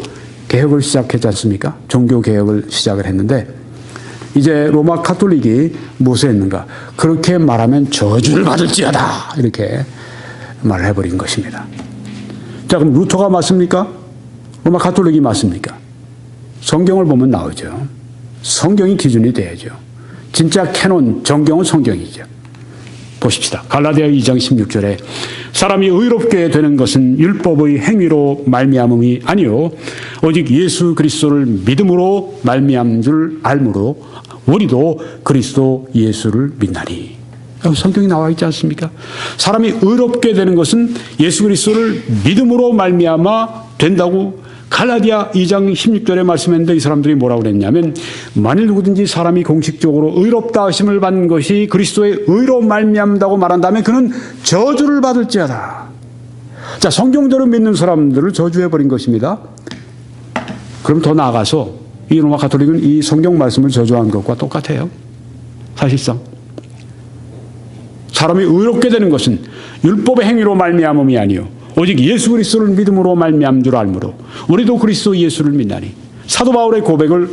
개혁을 시작했지 않습니까? 종교개혁을 시작을 했는데 이제 로마 카톨릭이 무엇을 했는가? 그렇게 말하면 저주를 받을지어다. 이렇게 말을 해버린 것입니다. 자, 그럼 루터가 맞습니까? 로마 카톨릭이 맞습니까? 성경을 보면 나오죠. 성경이 기준이 돼야죠. 진짜 캐논, 정경은 성경이죠. 보십시다. 갈라디아 2장 16절에 사람이 의롭게 되는 것은 율법의 행위로 말미암음이 아니요 오직 예수 그리스도를 믿음으로 말미암은 줄 알므로 우리도 그리스도 예수를 믿나니. 성경이 나와 있지 않습니까? 사람이 의롭게 되는 것은 예수 그리스도를 믿음으로 말미암아 된다고 갈라디아 2장 16절에 말씀했는데 이 사람들이 뭐라고 그랬냐면 만일 누구든지 사람이 공식적으로 의롭다 하심을 받는 것이 그리스도의 의로 말미암다고 말한다면 그는 저주를 받을지어다. 자, 성경대로 믿는 사람들을 저주해버린 것입니다. 그럼 더 나아가서 이 로마 가톨릭은 이 성경 말씀을 저주한 것과 똑같아요. 사실상. 사람이 의롭게 되는 것은 율법의 행위로 말미암음이 아니요 오직 예수 그리스도를 믿음으로 말미암은 줄 알므로 우리도 그리스도 예수를 믿나니. 사도 바울의 고백을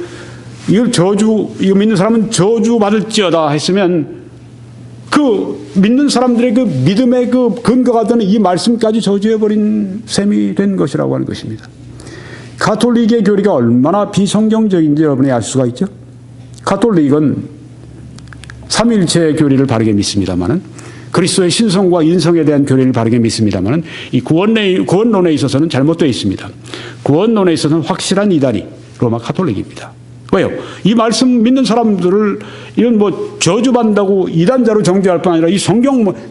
이거 믿는 사람은 저주 받을지어다 했으면 그 믿는 사람들의 그 믿음의 그 근거가 되는 이 말씀까지 저주해버린 셈이 된 것이라고 하는 것입니다. 가톨릭의 교리가 얼마나 비성경적인지 여러분이 알 수가 있죠. 가톨릭은 삼위일체의 교리를 바르게 믿습니다만은 그리스도의 신성과 인성에 대한 교리를 바르게 믿습니다만 이 구원론에 있어서는 잘못되어 있습니다. 구원론에 있어서는 확실한 이단이 로마 카톨릭입니다. 왜요? 이 말씀 믿는 사람들을 이런 뭐 저주받는다고 이단자로 정죄할 뿐 아니라 이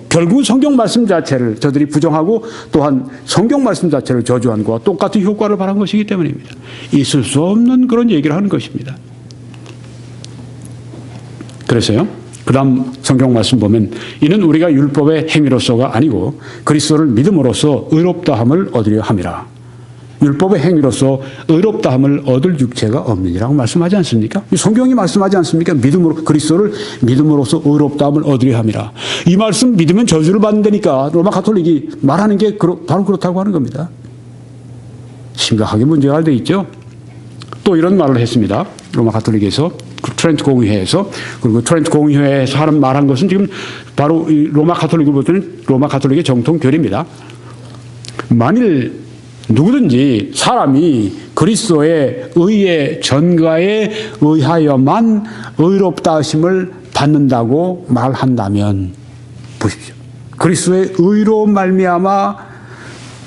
결국 성경 말씀 자체를 저들이 부정하고 또한 성경 말씀 자체를 저주한 것과 똑같은 효과를 바란 것이기 때문입니다. 있을 수 없는 그런 얘기를 하는 것입니다. 그래서요. 그 다음 성경 말씀 보면 이는 우리가 율법의 행위로서가 아니고 그리스도를 믿음으로써 의롭다함을 얻으려 함이라. 율법의 행위로서 의롭다함을 얻을 육체가 없느니라고 말씀하지 않습니까? 성경이 말씀하지 않습니까? 그리스도를 믿음으로써 의롭다함을 얻으려 함이라. 이 말씀 믿으면 저주를 받는다니까 로마 가톨릭이 말하는 게 바로 그렇다고 하는 겁니다. 심각하게 문제가 돼 있죠. 또 이런 말을 했습니다. 로마 가톨릭에서 트렌트 공의회에서. 그리고 트렌트 공의회에서 하는 말한 것은 지금 바로 이 로마 가톨릭을 볼 때는 로마 가톨릭의 정통 교리입니다. 만일 누구든지 사람이 그리스도의 의의 전가에 의하여만 의롭다 하심을 받는다고 말한다면 보십시오. 그리스도의 의로 말미암아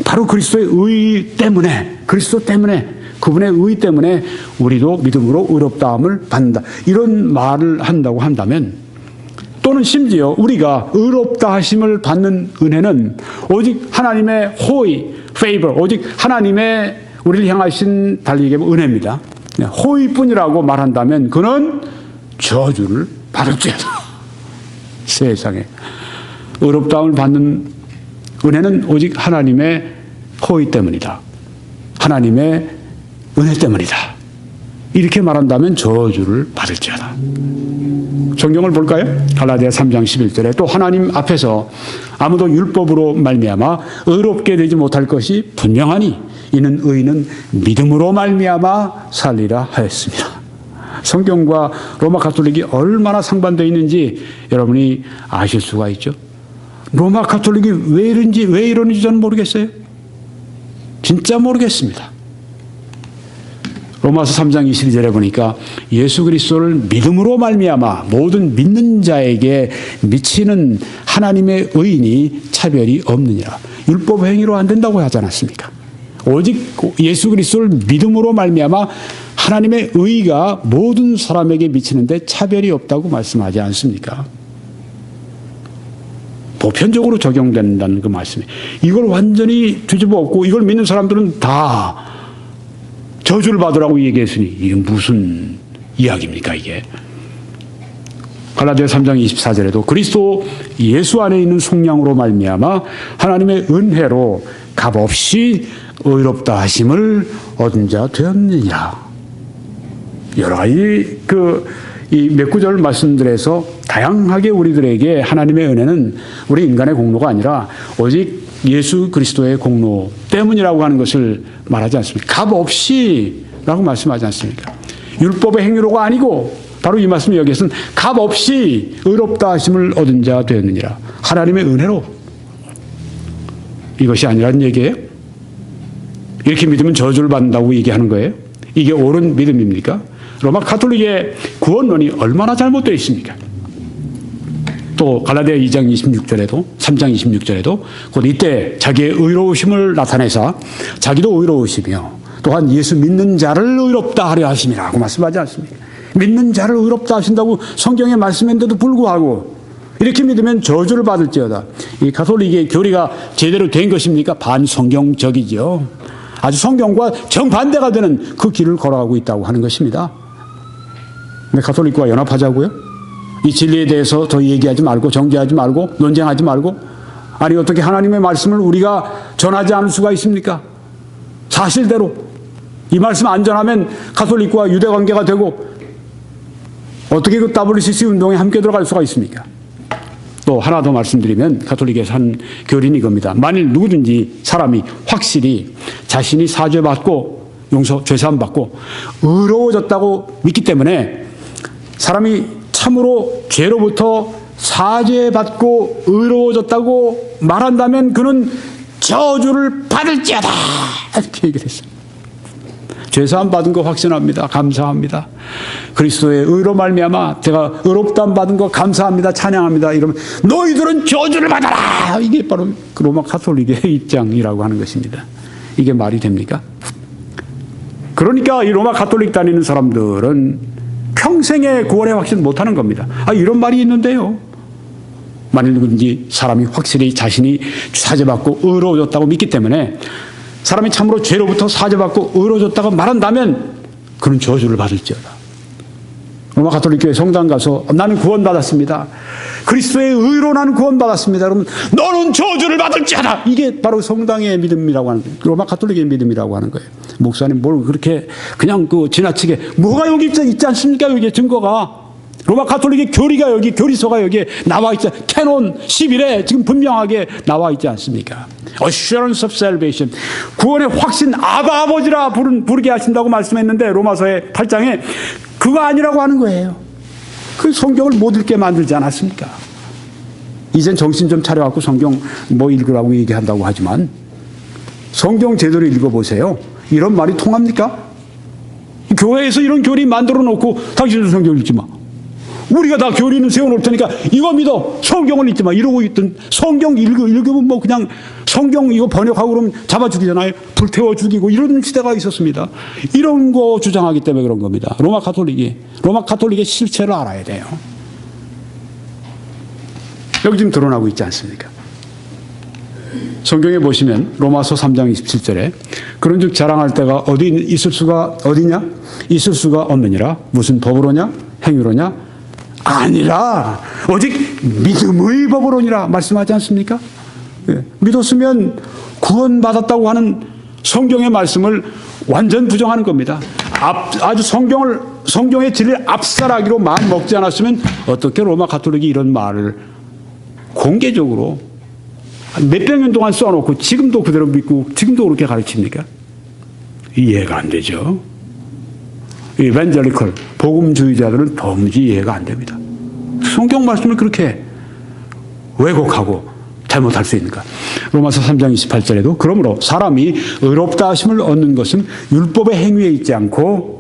바로 그리스도의 의 때문에 그리스도 때문에 그분의 의 때문에 우리도 믿음으로 의롭다함을 받는다. 이런 말을 한다고 한다면 또는 심지어 우리가 의롭다 하심을 받는 은혜는 오직 하나님의 호의, favor, 오직 하나님의 우리를 향하신 달리 얘기하면 은혜입니다. 호의뿐이라고 말한다면 그는 저주를 받을지어다. 세상에. 의롭다함을 받는 은혜는 오직 하나님의 호의 때문이다. 하나님의 은혜 때문이다. 이렇게 말한다면 저주를 받을지어다. 성경을 볼까요? 갈라디아 3장 11절에 또 하나님 앞에서 아무도 율법으로 말미암아 의롭게 되지 못할 것이 분명하니 이는 의인은 믿음으로 말미암아 살리라 하였습니다. 성경과 로마 가톨릭이 얼마나 상반되어 있는지 여러분이 아실 수가 있죠. 로마 가톨릭이 왜 이러는지 저는 모르겠어요. 진짜 모르겠습니다. 로마서 3장 22절에 보니까 예수 그리스도를 믿음으로 말미암아 모든 믿는 자에게 미치는 하나님의 의인이 차별이 없느니라. 율법 행위로 안 된다고 하지 않았습니까? 오직 예수 그리스도를 믿음으로 말미암아 하나님의 의가 모든 사람에게 미치는데 차별이 없다고 말씀하지 않습니까? 보편적으로 적용된다는 그 말씀이에요. 이걸 완전히 뒤집어 엎고 이걸 믿는 사람들은 다 저주를 받으라고 얘기했으니 이게 무슨 이야기입니까 이게? 갈라디아 3장 24절에도 그리스도 예수 안에 있는 속량으로 말미암아 하나님의 은혜로 값없이 의롭다 하심을 얻은 자 되었느니라. 여러 가지 이 몇 구절 말씀들에서 다양하게 우리들에게 하나님의 은혜는 우리 인간의 공로가 아니라 오직 예수 그리스도의 공로 때문이라고 하는 것을 말하지 않습니까? 값없이 라고 말씀하지 않습니까? 율법의 행위로가 아니고 바로 이 말씀 여기에서는 값없이 의롭다 하심을 얻은 자 되었느니라. 하나님의 은혜로. 이것이 아니라는 얘기예요? 이렇게 믿으면 저주를 받는다고 얘기하는 거예요? 이게 옳은 믿음입니까? 로마 가톨릭의 구원론이 얼마나 잘못되어 있습니까? 또 갈라디아 2장 26절에도 3장 26절에도 곧 이때 자기의 의로우심을 나타내사 자기도 의로우시며 또한 예수 믿는 자를 의롭다 하려 하심이라고 말씀하지 않습니까? 믿는 자를 의롭다 하신다고 성경에 말씀했는데도 불구하고 이렇게 믿으면 저주를 받을지어다. 이 가톨릭의 교리가 제대로 된 것입니까? 반성경적이죠. 아주 성경과 정반대가 되는 그 길을 걸어가고 있다고 하는 것입니다. 근데 가톨릭과 연합하자고요? 이 진리에 대해서 더 얘기하지 말고 정죄하지 말고 논쟁하지 말고 아니 어떻게 하나님의 말씀을 우리가 전하지 않을 수가 있습니까? 사실대로 이 말씀 안 전하면 가톨릭과 유대 관계가 되고 어떻게 그 WCC 운동에 함께 들어갈 수가 있습니까? 또 하나 더 말씀드리면 가톨릭에서 한 교리는 이겁니다. 만일 누구든지 사람이 확실히 자신이 사죄받고 죄사함 받고 의로워졌다고 믿기 때문에 사람이 참으로 죄로부터 사죄받고 의로워졌다고 말한다면 그는 저주를 받을지어다 이렇게 얘기를 했어요. 죄사함 받은 거 확신합니다. 감사합니다. 그리스도의 의로 말미암아 제가 의롭다함 받은 거 감사합니다. 찬양합니다. 이러면 너희들은 저주를 받아라. 이게 바로 로마 가톨릭의 입장이라고 하는 것입니다. 이게 말이 됩니까? 그러니까 이 로마 가톨릭 다니는 사람들은 평생의 구원의 확신 못하는 겁니다. 이런 말이 있는데요. 만일 누구든지 사람이 확실히 자신이 사죄받고 의로워졌다고 믿기 때문에 사람이 참으로 죄로부터 사죄받고 의로워졌다고 말한다면 그는 저주를 받을지어다. 로마 가톨릭 교회 성당 가서 나는 구원받았습니다. 그리스도의 의로 나는 구원받았습니다. 그러면 너는 저주를 받을지어다. 이게 바로 성당의 믿음이라고 하는 거예요. 로마 가톨릭의 믿음이라고 하는 거예요. 목사님 뭘 그렇게 그냥 지나치게 뭐가 여기 있지 않습니까? 여기 증거가. 로마 가톨릭의 교리가 여기 교리서가 여기에 나와 있죠. 캐논 11에 지금 분명하게 나와 있지 않습니까? Assurance of salvation. 구원의 확신 아바 아버지라 부르게 하신다고 말씀했는데 로마서의 8장에 그거 아니라고 하는 거예요. 그 성경을 못 읽게 만들지 않았습니까? 이젠 정신 좀 차려갖고 성경 뭐 읽으라고 얘기한다고 하지만 성경 제대로 읽어보세요. 이런 말이 통합니까? 교회에서 이런 교리 만들어 놓고 당신도 성경 읽지 마. 우리가 다 교리는 세워놓을 테니까 이거 믿어. 성경을 읽지 마. 이러고 있던 성경 읽으면 뭐 그냥 성경 이거 번역하고 그러면 잡아 죽이잖아요. 불태워 죽이고 이런 시대가 있었습니다. 이런 거 주장하기 때문에 그런 겁니다. 로마 가톨릭의 실체를 알아야 돼요. 여기 지금 드러나고 있지 않습니까? 성경에 보시면 로마서 3장 27절에 그런즉 자랑할 때가 어디냐? 있을 수가 없느니라. 무슨 법으로냐? 행위로냐? 아니라 오직 믿음의 법으로니라 말씀하지 않습니까? 예. 믿었으면 구원받았다고 하는 성경의 말씀을 완전 부정하는 겁니다. 아주 성경의 진리를 압살하기로 마음 먹지 않았으면 어떻게 로마 가톨릭이 이런 말을 공개적으로 몇백 년 동안 써놓고 지금도 그대로 믿고 지금도 그렇게 가르칩니까? 이해가 안 되죠. 이벤젤리컬 복음주의자들은 도무지 이해가 안 됩니다. 성경 말씀을 그렇게 왜곡하고 잘못할 수 있는가? 로마서 3장 28절에도 그러므로 사람이 의롭다 하심을 얻는 것은 율법의 행위에 있지 않고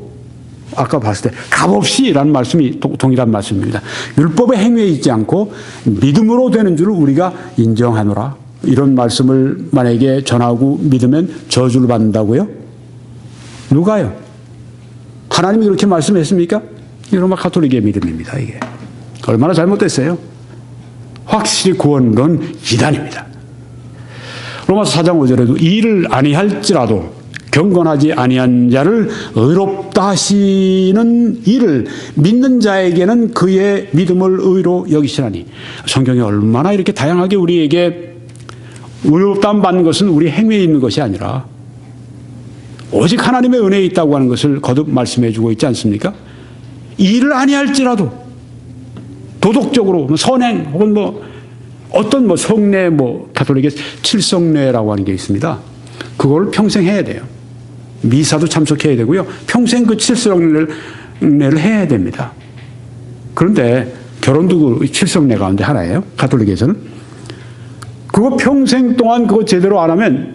아까 봤을 때 값없이라는 말씀이 동일한 말씀입니다. 율법의 행위에 있지 않고 믿음으로 되는 줄 우리가 인정하노라. 이런 말씀을 만약에 전하고 믿으면 저주를 받는다고요? 누가요? 하나님이 그렇게 말씀했습니까? 이 로마 가톨릭의 믿음입니다. 이게 얼마나 잘못됐어요? 확실히 구원론 이단입니다. 로마서 4장 5절에도 이를 아니할지라도 경건하지 아니한 자를 의롭다 하시는 이를 믿는 자에게는 그의 믿음을 의로 여기시나니. 성경이 얼마나 이렇게 다양하게 우리에게 의롭다함 받는 것은 우리 행위에 있는 것이 아니라 오직 하나님의 은혜에 있다고 하는 것을 거듭 말씀해 주고 있지 않습니까? 이를 아니할지라도 도덕적으로 선행 혹은 어떤 성례 가톨릭의 칠성례라고 하는 게 있습니다. 그걸 평생 해야 돼요. 미사도 참석해야 되고요. 평생 그 칠성례를 해야 됩니다. 그런데 결혼도 그 칠성례 가운데 하나예요. 가톨릭에서는. 그거 평생 동안 그거 제대로 안 하면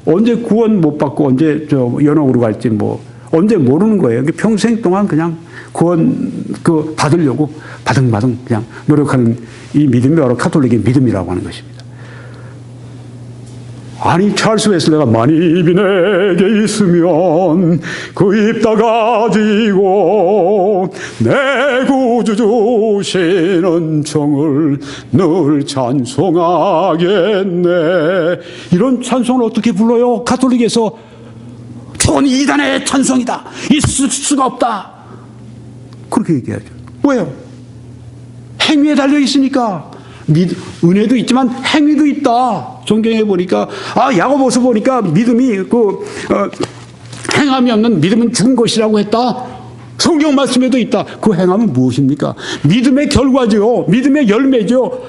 언제 구원 못 받고 언제 연옥으로 갈지 언제 모르는 거예요. 평생 동안 그냥 구원 받으려고 바등바등 그냥 노력하는 이 믿음이 바로 가톨릭의 믿음이라고 하는 것입니다. 아니 찰스 웨슬레가 만일 입이 내게 있으면 그 입 다 가지고 내 구주 주시는 정을 늘 찬송하겠네. 이런 찬송을 어떻게 불러요? 가톨릭에서 전 이단의 찬송이다. 있을 수가 없다. 그렇게 얘기하죠. 왜요? 행위에 달려 있으니까. 은혜도 있지만 행위도 있다. 성경에 보니까 야고보서 보니까 믿음이 행함이 없는 믿음은 죽은 것이라고 했다. 성경 말씀에도 있다. 그 행함은 무엇입니까? 믿음의 결과죠. 믿음의 열매죠.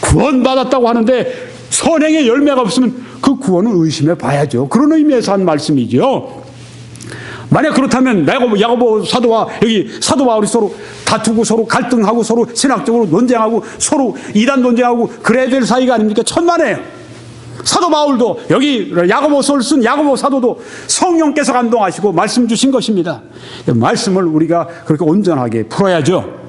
구원받았다고 하는데 선행의 열매가 없으면 그 구원은 의심해 봐야죠. 그런 의미에서 한 말씀이죠. 만약 그렇다면 야고보 사도와 여기 사도 바울이 서로 다투고 서로 갈등하고 서로 신학적으로 논쟁하고 서로 이단 논쟁하고 그래야 될 사이가 아닙니까? 천만에요. 사도 바울도 여기 야고보서를 쓴 야고보 사도도 성령께서 감동하시고 말씀 주신 것입니다. 말씀을 우리가 그렇게 온전하게 풀어야죠.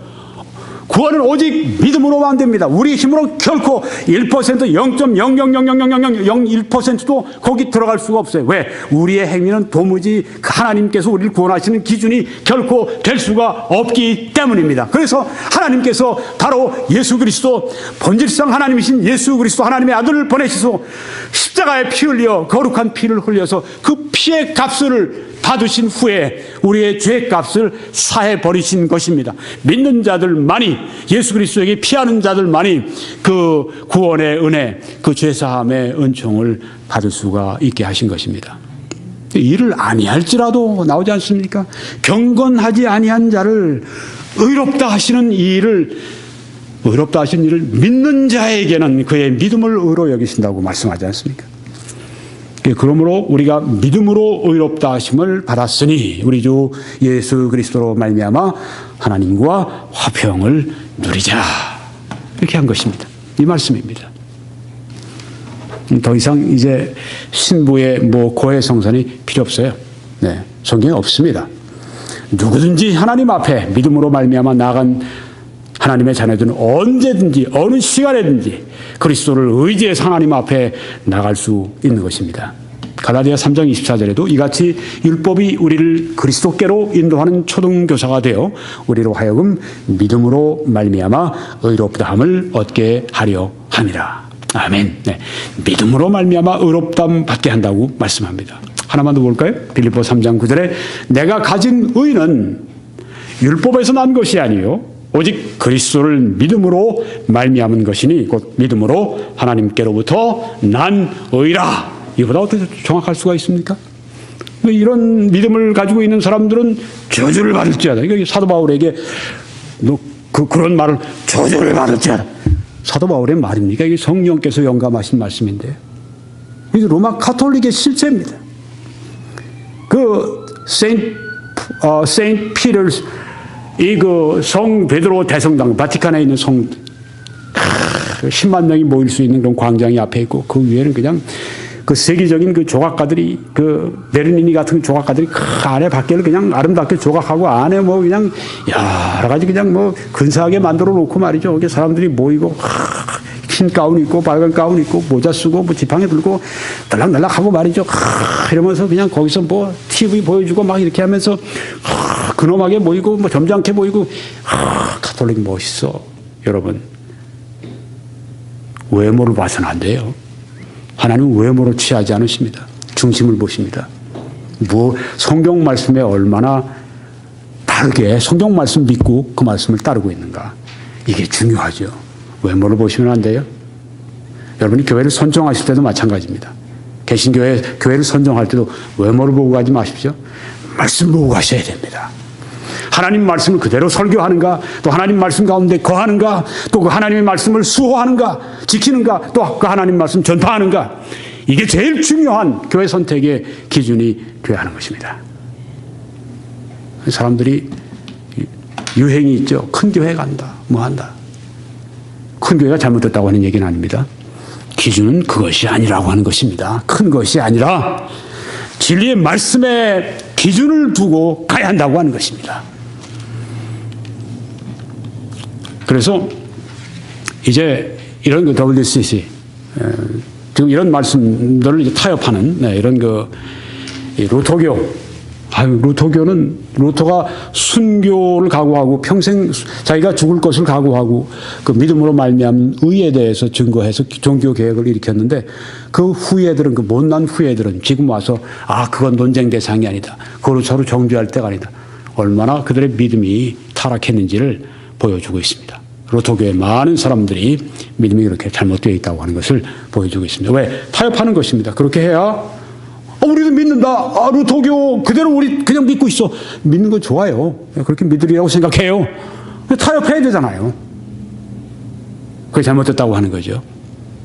구원은 오직 믿음으로만 됩니다. 우리 힘으로 결코 1%, 0.0000001%도 거기 들어갈 수가 없어요. 왜? 우리의 행위는 도무지 하나님께서 우리를 구원하시는 기준이 결코 될 수가 없기 때문입니다. 그래서 하나님께서 바로 예수 그리스도, 본질상 하나님이신 예수 그리스도 하나님의 아들을 보내시소 십자가에 피 흘려 거룩한 피를 흘려서 그 피의 값을 받으신 후에 우리의 죄의 값을 사해 버리신 것입니다. 믿는 자들만이, 예수 그리스도에게 피하는 자들만이 그 구원의 은혜, 그 죄사함의 은총을 받을 수가 있게 하신 것입니다. 이를 아니할지라도 나오지 않습니까? 경건하지 아니한 자를 의롭다 하시는 일을 믿는 자에게는 그의 믿음을 의로 여기신다고 말씀하지 않습니까? 그러므로 우리가 믿음으로 의롭다 하심을 받았으니 우리 주 예수 그리스도로 말미암아 하나님과 화평을 누리자. 이렇게 한 것입니다. 이 말씀입니다. 더 이상 이제 신부의 고해성사는 필요 없어요. 네, 성경에 없습니다. 누구든지 하나님 앞에 믿음으로 말미암아 나아간 하나님의 자녀들은 언제든지 어느 시간에든지 그리스도를 의지해서 하나님 앞에 나갈 수 있는 것입니다. 갈라디아 3장 24절에도 이같이 율법이 우리를 그리스도께로 인도하는 초등교사가 되어 우리로 하여금 믿음으로 말미암아 의롭다함을 얻게 하려 함이라. 아멘. 네. 믿음으로 말미암아 의롭다함 받게 한다고 말씀합니다. 하나만 더 볼까요? 빌립보 3장 9절에 내가 가진 의는 율법에서 난 것이 아니요 오직 그리스도를 믿음으로 말미암은 것이니 곧 믿음으로 하나님께로부터 난 의라. 이보다 어떻게 정확할 수가 있습니까? 이런 믿음을 가지고 있는 사람들은 저주를 받을지어다. 이거 사도 바울에게 그런 말을 저주를 받을지어다. 사도 바울의 말입니까? 이게 성령께서 영감하신 말씀인데요. 이게 로마 가톨릭의 실체입니다. 그 세인트 피터스 성 베드로 대성당 바티칸에 있는 그 10만 명이 모일 수 있는 그런 광장이 앞에 있고 그 위에는 그냥 그 세계적인 그 조각가들이 그 베르니니 같은 조각가들이 그 안에 밖에를 그냥 아름답게 조각하고 안에 뭐 그냥 여러 가지 그냥 뭐 근사하게 만들어 놓고 말이죠. 거기 사람들이 모이고 흰 가운 입고 빨간 가운 입고 모자 쓰고 뭐 지팡이 들고 달락달락하고 말이죠. 이러면서 그냥 거기서 뭐 TV 보여주고 막 이렇게 하면서 근엄하게 모이고 뭐 점잖게 모이고 가톨릭 멋있어. 여러분 외모를 봐서는 안 돼요. 하나님은 외모로 취하지 않으십니다. 중심을 보십니다. 뭐 성경 말씀에 얼마나 다르게 성경 말씀 믿고 그 말씀을 따르고 있는가. 이게 중요하죠. 외모를 보시면 안 돼요. 여러분이 교회를 선정하실 때도 마찬가지입니다. 개신교회를 선정할 때도 외모를 보고 가지 마십시오. 말씀 보고 가셔야 됩니다. 하나님 말씀을 그대로 설교하는가, 또 하나님 말씀 가운데 거하는가, 또 그 하나님의 말씀을 수호하는가, 지키는가, 또 그 하나님 말씀 전파하는가. 이게 제일 중요한 교회 선택의 기준이 되어야 하는 것입니다. 사람들이 유행이 있죠. 큰 교회 간다, 뭐 한다. 큰 교회가 잘못됐다고 하는 얘기는 아닙니다. 기준은 그것이 아니라고 하는 것입니다. 큰 것이 아니라 진리의 말씀에 기준을 두고 가야 한다고 하는 것입니다. 그래서 이제 이런 그 WCC 지금 이런 말씀들을 이제 타협하는 이런 그 루터교. 루터가 순교를 각오하고 평생 자기가 죽을 것을 각오하고 그 믿음으로 말미암은 의에 대해서 증거해서 종교 개혁을 일으켰는데 그 후예들은 그 못난 후예들은 지금 와서 그건 논쟁 대상이 아니다. 그걸로 서로 정죄할 때가 아니다. 얼마나 그들의 믿음이 타락했는지를 보여주고 있습니다. 루터교의 많은 사람들이 믿음이 그렇게 잘못되어 있다고 하는 것을 보여주고 있습니다. 왜? 타협하는 것입니다. 그렇게 해야 우리도 믿는다. 루터교 그대로 우리 그냥 믿고 있어. 믿는 거 좋아요. 그렇게 믿으리라고 생각해요. 타협해야 되잖아요. 그게 잘못됐다고 하는 거죠.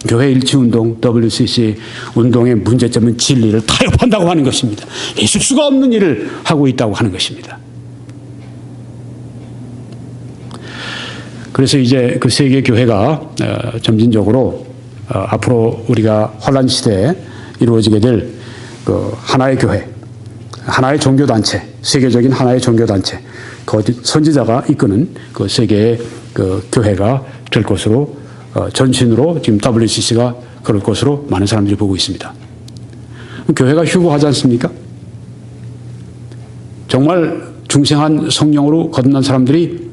교회 일치운동, WCC 운동의 문제점은 진리를 타협한다고 하는 것입니다. 있을 수가 없는 일을 하고 있다고 하는 것입니다. 그래서 이제 그 세계 교회가 점진적으로 앞으로 우리가 혼란 시대에 이루어지게 될 그 하나의 교회, 하나의 종교단체, 세계적인 하나의 종교단체, 거짓 선지자가 이끄는 그 세계의 그 교회가 될 것으로 전신으로 지금 WCC가 그럴 것으로 많은 사람들이 보고 있습니다. 교회가 휴거하지 않습니까? 정말 중생한 성령으로 거듭난 사람들이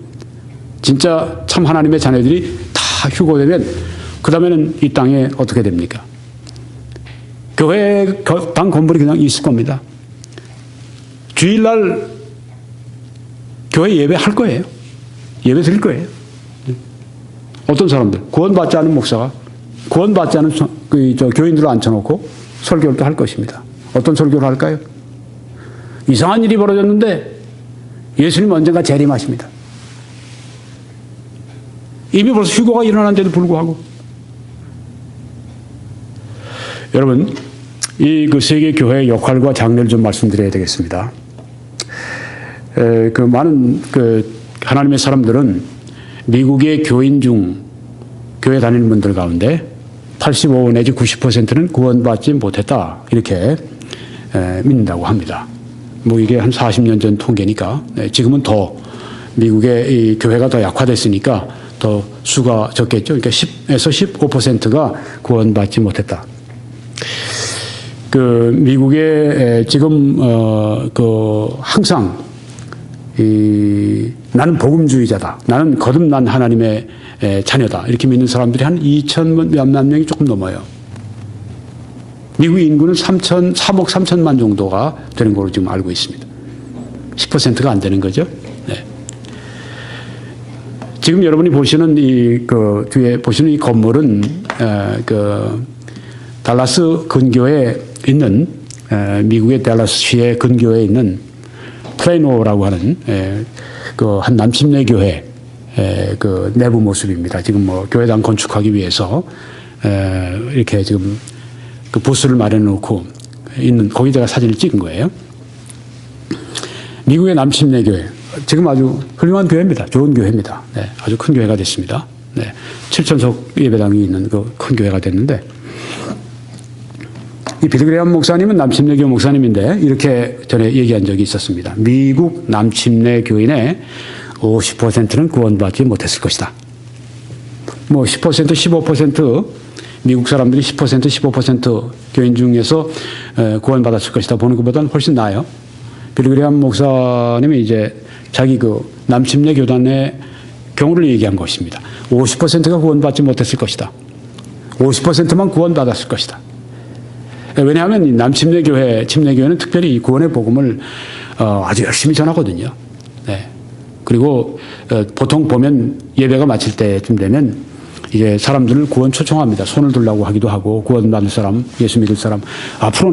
진짜 참 하나님의 자녀들이 다 휴거되면 그 다음에는 이 땅에 어떻게 됩니까? 교회 당 건물이 그냥 있을 겁니다. 주일날 교회 예배할 거예요. 예배 드릴 거예요. 어떤 사람들, 구원받지 않은 목사가 구원받지 않은 교인들을 앉혀놓고 설교를 또 할 것입니다. 어떤 설교를 할까요? 이상한 일이 벌어졌는데 예수님 언젠가 재림하십니다. 이미 벌써 휴거가 일어났는데도 불구하고. 여러분, 이 그 세계 교회의 역할과 장래를 좀 말씀드려야 되겠습니다. 그 많은 그 하나님의 사람들은 미국의 교인 중 교회 다니는 분들 가운데 85 내지 90%는 구원받지 못했다 이렇게 믿는다고 합니다. 뭐 이게 한 40년 전 통계니까 지금은 더 미국의 이 교회가 더 약화됐으니까 더 수가 적겠죠. 그러니까 10에서 15%가 구원받지 못했다. 그 미국의 지금 그 항상 나는 복음주의자다. 나는 거듭난 하나님의 자녀다. 이렇게 믿는 사람들이 한 2천 몇만 명이 조금 넘어요. 미국 인구는 3억 3천만 정도가 되는 걸로 지금 알고 있습니다. 10%가 안 되는 거죠. 네. 지금 여러분이 보시는 그 뒤에 보시는 이 건물은 그 달라스 근교에 있는 미국의 달라스시의 근교에 있는 플레이노라고 하는 그 한 남침내 교회 그 내부 모습입니다. 지금 뭐 교회당 건축하기 위해서 이렇게 지금 그 부스를 마련해 놓고 있는 거기다가 사진을 찍은 거예요. 미국의 남침내 교회 지금 아주 훌륭한 교회입니다. 좋은 교회입니다. 네, 아주 큰 교회가 됐습니다. 네. 7,000석 예배당이 있는 그 큰 교회가 됐는데, 이 빌리그레함 목사님은 남침내교 목사님인데 이렇게 전에 얘기한 적이 있었습니다. 미국 남침내 교인의 50%는 구원받지 못했을 것이다. 뭐 10%, 15% 미국 사람들이 10%, 15% 교인 중에서 구원받았을 것이다 보는 것보다는 훨씬 나아요. 빌리그레함 목사님이 이제 자기 그 남침내 교단의 경우를 얘기한 것입니다. 50%가 구원받지 못했을 것이다. 50%만 구원받았을 것이다. 왜냐하면 이 남침내 교회, 침례교회는 특별히 이 구원의 복음을 아주 열심히 전하거든요. 네. 그리고 보통 보면 예배가 마칠 때쯤 되면 이제 사람들을 구원 초청합니다. 손을 들라고 하기도 하고, 구원받을 사람, 예수 믿을 사람 앞으로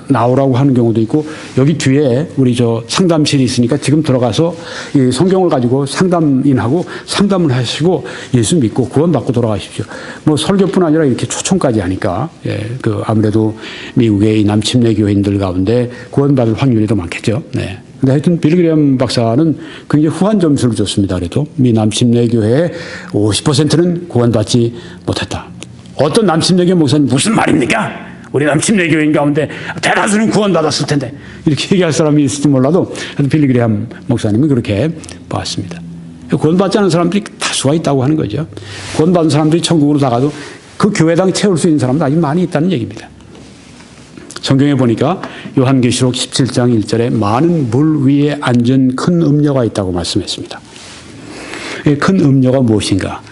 나오라고 하는 경우도 있고, 여기 뒤에 우리 저 상담실이 있으니까 지금 들어가서 이 성경을 가지고 상담인하고 상담을 하시고 예수 믿고 구원받고 돌아가십시오. 뭐 설교뿐 아니라 이렇게 초청까지 하니까, 그 아무래도 미국의 이 남침내 교인들 가운데 구원받을 확률이 더 많겠죠. 네. 근데 하여튼 빌리그레함 박사는 굉장히 후한 점수를 줬습니다. 그래도 미 남침내 교회의 50%는 구원받지 못했다. 어떤 남침내교 목사님 무슨 말입니까? 우리 남침내 교인 가운데 대다수는 구원받았을 텐데 이렇게 얘기할 사람이 있을지 몰라도 빌리그레함 목사님은 그렇게 봤습니다. 구원받지 않은 사람들이 다수가 있다고 하는 거죠. 구원받은 사람들이 천국으로 나가도 그 교회당 채울 수 있는 사람도 아직 많이 있다는 얘기입니다. 성경에 보니까 요한계시록 17장 1절에 많은 물 위에 앉은 큰 음녀가 있다고 말씀했습니다. 이 큰 음녀가 무엇인가?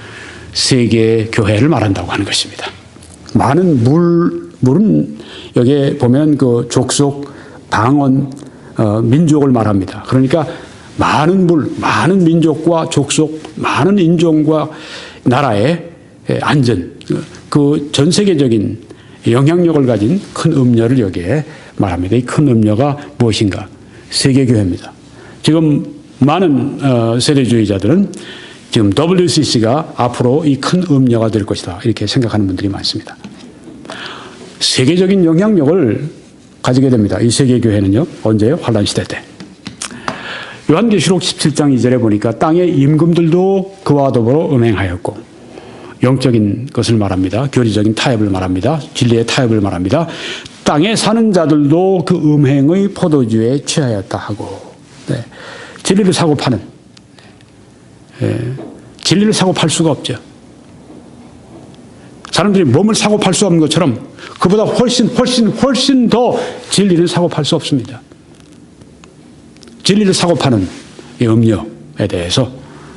세계 교회를 말한다고 하는 것입니다. 많은 물은 여기에 보면 그 족속, 방언, 민족을 말합니다. 그러니까 많은 물, 많은 민족과 족속, 많은 인종과 나라에 앉은 그 전 세계적인 영향력을 가진 큰 음녀를 여기에 말합니다. 이 큰 음녀가 무엇인가? 세계교회입니다. 지금 많은 세대주의자들은 지금 WCC가 앞으로 이 큰 음녀가 될 것이다 이렇게 생각하는 분들이 많습니다. 세계적인 영향력을 가지게 됩니다. 이 세계교회는요. 언제요? 환란시대 때. 요한계시록 17장 2절에 보니까 땅의 임금들도 그와 더불어 음행하였고, 영적인 것을 말합니다. 교리적인 타협을 말합니다. 진리의 타협을 말합니다. 땅에 사는 자들도 그 음행의 포도주에 취하였다 하고, 네. 진리를 사고 파는, 진리를 사고 팔 수가 없죠. 사람들이 몸을 사고 팔 수 없는 것처럼 그보다 훨씬 더 진리를 사고 팔 수 없습니다. 진리를 사고 파는 이 음료에 대해서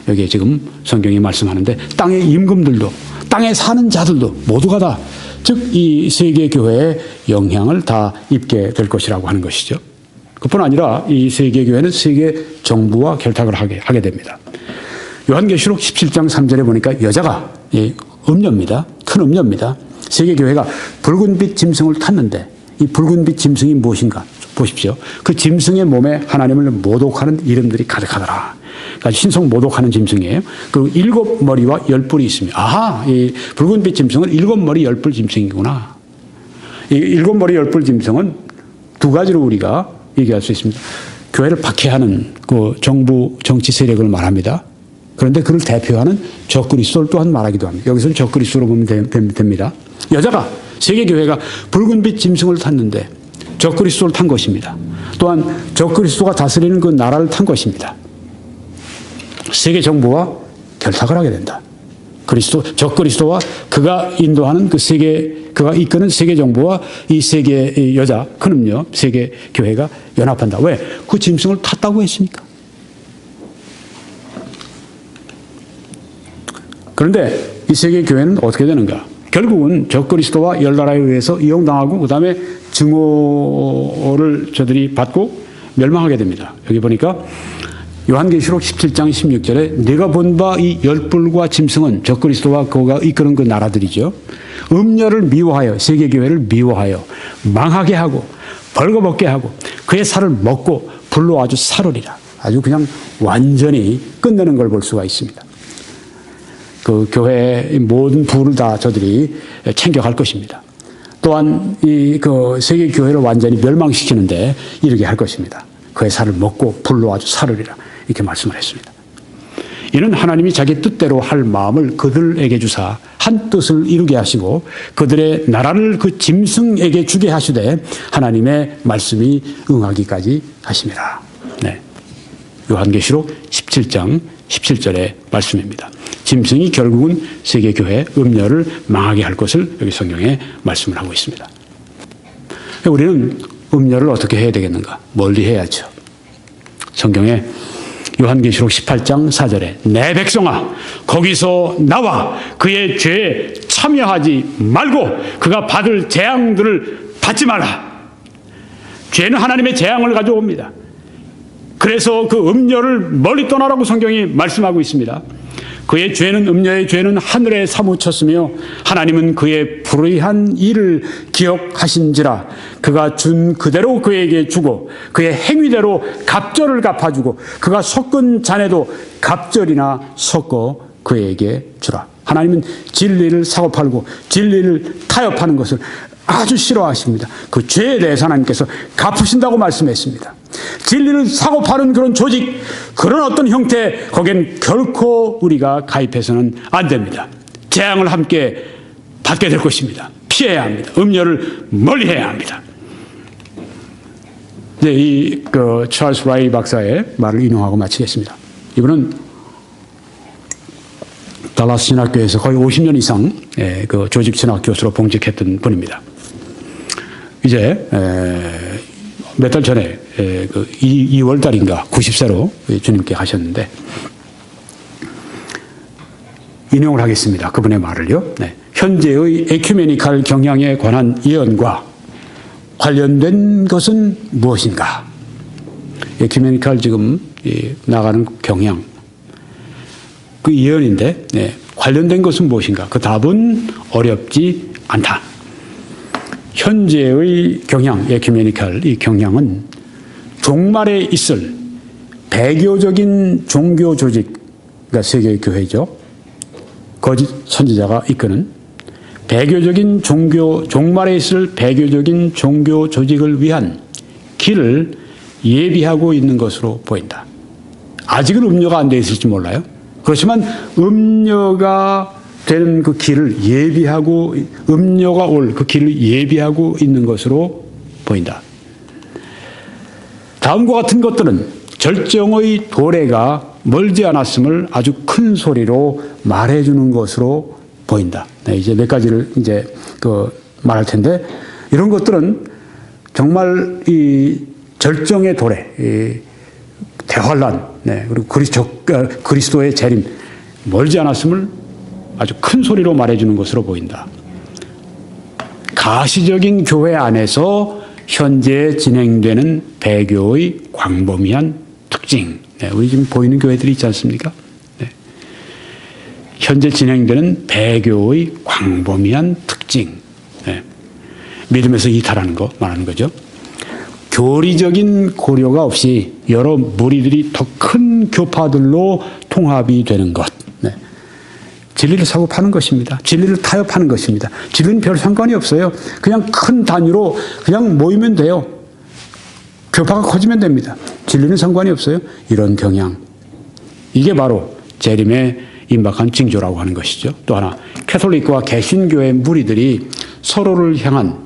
여기에 지금 성경이 말씀하는데, 땅의 임금들도, 땅에 사는 자들도 모두가 다, 즉 이 세계교회의 영향을 다 입게 될 것이라고 하는 것이죠. 그뿐 아니라 이 세계교회는 세계 정부와 결탁을 하게 됩니다. 요한계시록 17장 3절에 보니까 여자가 음녀입니다. 큰 음녀입니다. 세계교회가 붉은빛 짐승을 탔는데, 이 붉은빛 짐승이 무엇인가 보십시오. 그 짐승의 몸에 하나님을 모독하는 이름들이 가득하더라. 그러니까 신성 모독하는 짐승이에요. 그리고 7머리와 10뿔이 있습니다. 아하, 이 붉은빛 짐승은 7머리 10뿔 짐승이구나. 이 7머리 10뿔 짐승은 두 가지로 우리가 얘기할 수 있습니다. 교회를 박해하는 그 정부 정치 세력을 말합니다. 그런데 그를 대표하는 적그리스도를 또한 말하기도 합니다. 여기서는 적그리스도로 보면 됩니다. 여자가, 세계교회가 붉은빛 짐승을 탔는데 적그리스도를 탄 것입니다. 또한 적그리스도가 다스리는 그 나라를 탄 것입니다. 세계 정부와 결탁을 하게 된다. 적그리스도와 그가 인도하는 그 그가 이끄는 세계 정부와 이 세계 여자, 큰 음녀, 세계 교회가 연합한다. 왜? 그 짐승을 탔다고 했으니까. 그런데 이 세계 교회는 어떻게 되는가? 결국은 적그리스도와 열나라에 의해서 이용당하고 그 다음에 증오를 저들이 받고 멸망하게 됩니다. 여기 보니까 요한계시록 17장 16절에 네가 본 바 이 10뿔과 짐승은 적그리스도와 그가 이끄는 그 나라들이죠. 음녀를 미워하여, 세계교회를 미워하여 망하게 하고 벌거벗게 하고 그의 살을 먹고 불로 아주 사르리라. 아주 그냥 완전히 끝내는 걸 볼 수가 있습니다. 그 교회의 모든 부를 다 저들이 챙겨갈 것입니다. 또한 그 세계 교회를 완전히 멸망시키는데 이르게 할 것입니다. 그의 살을 먹고 불로 아주 사르리라. 이렇게 말씀을 했습니다. 이는 하나님이 자기 뜻대로 할 마음을 그들에게 주사 한 뜻을 이루게 하시고 그들의 나라를 그 짐승에게 주게 하시되 하나님의 말씀이 응하기까지 하심이라. 네. 요한계시록 17장 17절의 말씀입니다. 짐승이 결국은 세계교회 음녀를 망하게 할 것을 여기 성경에 말씀을 하고 있습니다. 우리는 음녀를 어떻게 해야 되겠는가? 멀리 해야죠. 성경에 요한계시록 18장 4절에 내 백성아 거기서 나와 그의 죄에 참여하지 말고 그가 받을 재앙들을 받지 마라. 죄는 하나님의 재앙을 가져옵니다. 그래서 그 음녀를 멀리 떠나라고 성경이 말씀하고 있습니다. 그의 죄는 음녀의 죄는 하늘에 사무쳤으며 하나님은 그의 불의한 일을 기억하신지라 그가 준 그대로 그에게 주고 그의 행위대로 갑절을 갚아주고 그가 섞은 잔에도 갑절이나 섞어 그에게 주라. 하나님은 진리를 사고팔고 진리를 타협하는 것을 아주 싫어하십니다. 그 죄에 대해서 하나님께서 갚으신다고 말씀했습니다. 진리를 사고파는 그런 조직, 그런 어떤 형태, 거기엔 결코 우리가 가입해서는 안 됩니다. 재앙을 함께 받게 될 것입니다. 피해야 합니다. 음녀를 멀리해야 합니다. 이제 찰스 라이 박사의 말을 인용하고 마치겠습니다. 이분은 달라스 신학교에서 거의 50년 이상 그 조직 신학 교수로 봉직했던 분입니다. 이제 몇 달 전에 2월 달인가 90세로 주님께 가셨는데 인용을 하겠습니다. 그분의 말을요. 네. 현재의 에큐메니칼 경향에 관한 예언과 관련된 것은 무엇인가? 에큐메니칼 지금 나가는 경향 그 예언인데 관련된 것은 무엇인가? 그 답은 어렵지 않다. 현재의 경향, 에큐메니칼 이 경향은 종말에 있을 배교적인 종교 조직, 그러니까 세계교회죠. 거짓 선지자가 이끄는 배교적인 종말에 있을 배교적인 종교 조직을 위한 길을 예비하고 있는 것으로 보인다. 아직은 음료가 안 돼 있을지 몰라요. 그렇지만 음료가 되는 그 길을 예비하고 음료가 올 그 길을 예비하고 있는 것으로 보인다. 다음과 같은 것들은 절정의 도래가 멀지 않았음을 아주 큰 소리로 말해주는 것으로 보인다. 네, 이제 몇 가지를 이제 말할 텐데 이런 것들은 정말 이 절정의 도래, 이 대환란, 네, 그리고 그리스도의 재림 멀지 않았음을 아주 큰 소리로 말해주는 것으로 보인다. 가시적인 교회 안에서 현재 진행되는 배교의 광범위한 특징. 네, 우리 지금 보이는 교회들이 있지 않습니까? 네. 현재 진행되는 배교의 광범위한 특징. 네. 믿음에서 이탈하는 거 말하는 거죠. 교리적인 고려가 없이 여러 무리들이 더 큰 교파들로 통합이 되는 것. 진리를 사고 파는 것입니다. 진리를 타협하는 것입니다. 진리는 별 상관이 없어요. 그냥 큰 단위로 그냥 모이면 돼요. 교파가 커지면 됩니다. 진리는 상관이 없어요. 이런 경향. 이게 바로 재림의 임박한 징조라고 하는 것이죠. 또 하나, 캐톨릭과 개신교의 무리들이 서로를 향한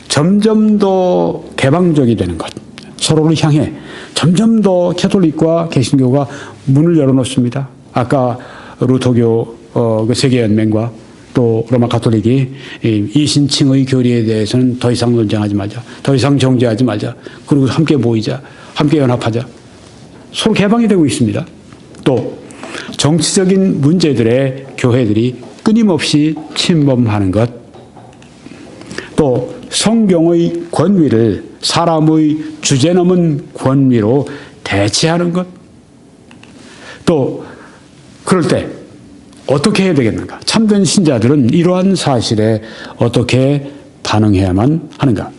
점점 더 개방적이 되는 것. 서로를 향해 점점 더 캐톨릭과 개신교가 문을 열어놓습니다. 아까 루터교 그 세계연맹과 또 로마 가톨릭이 이신칭의 교리에 대해서는 더 이상 논쟁하지 말자. 더 이상 정죄하지 말자. 그리고 함께 모이자. 함께 연합하자. 서로 개방이 되고 있습니다. 또 정치적인 문제들에 교회들이 끊임없이 침범하는 것. 또 성경의 권위를 사람의 주제넘은 권위로 대체하는 것. 또 그럴 때 어떻게 해야 되겠는가? 참된 신자들은 이러한 사실에 어떻게 반응해야만 하는가?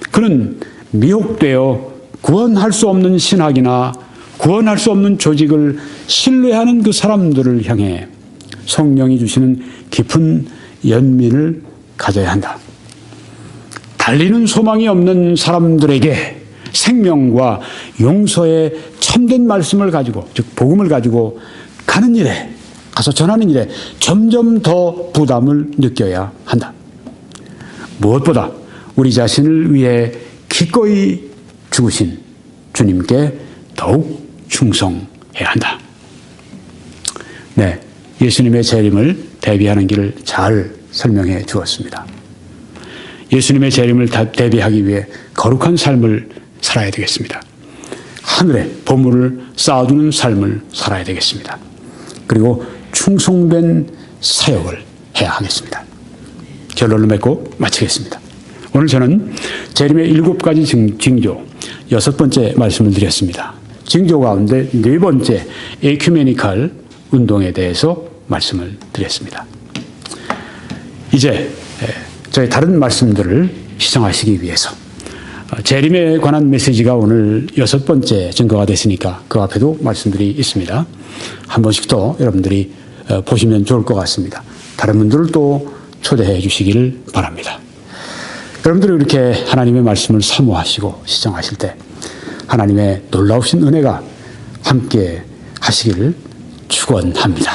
그는 미혹되어 구원할 수 없는 신학이나 구원할 수 없는 조직을 신뢰하는 그 사람들을 향해 성령이 주시는 깊은 연민을 가져야 한다. 달리는 소망이 없는 사람들에게 생명과 용서의 참된 말씀을 가지고, 즉 복음을 가지고 가는 일에, 가서 전하는 일에 점점 더 부담을 느껴야 한다. 무엇보다 우리 자신을 위해 기꺼이 죽으신 주님께 더욱 충성해야 한다. 네, 예수님의 재림을 대비하는 길을 잘 설명해 주었습니다. 예수님의 재림을 대비하기 위해 거룩한 삶을 살아야 되겠습니다. 하늘에 보물을 쌓아두는 삶을 살아야 되겠습니다. 그리고 충성된 사역을 해야 하겠습니다. 결론을 맺고 마치겠습니다. 오늘 저는 재림의 7가지 징조, 6번째 말씀을 드렸습니다. 징조 가운데 4번째 에큐메니칼 운동에 대해서 말씀을 드렸습니다. 이제 저희 다른 말씀들을 시청하시기 위해서 재림에 관한 메시지가 오늘 6번째 증거가 됐으니까 그 앞에도 말씀들이 있습니다. 한 번씩 더 여러분들이 보시면 좋을 것 같습니다. 다른 분들을 또 초대해 주시기를 바랍니다. 여러분들이 이렇게 하나님의 말씀을 사모하시고 시청하실 때 하나님의 놀라우신 은혜가 함께 하시기를 축원합니다.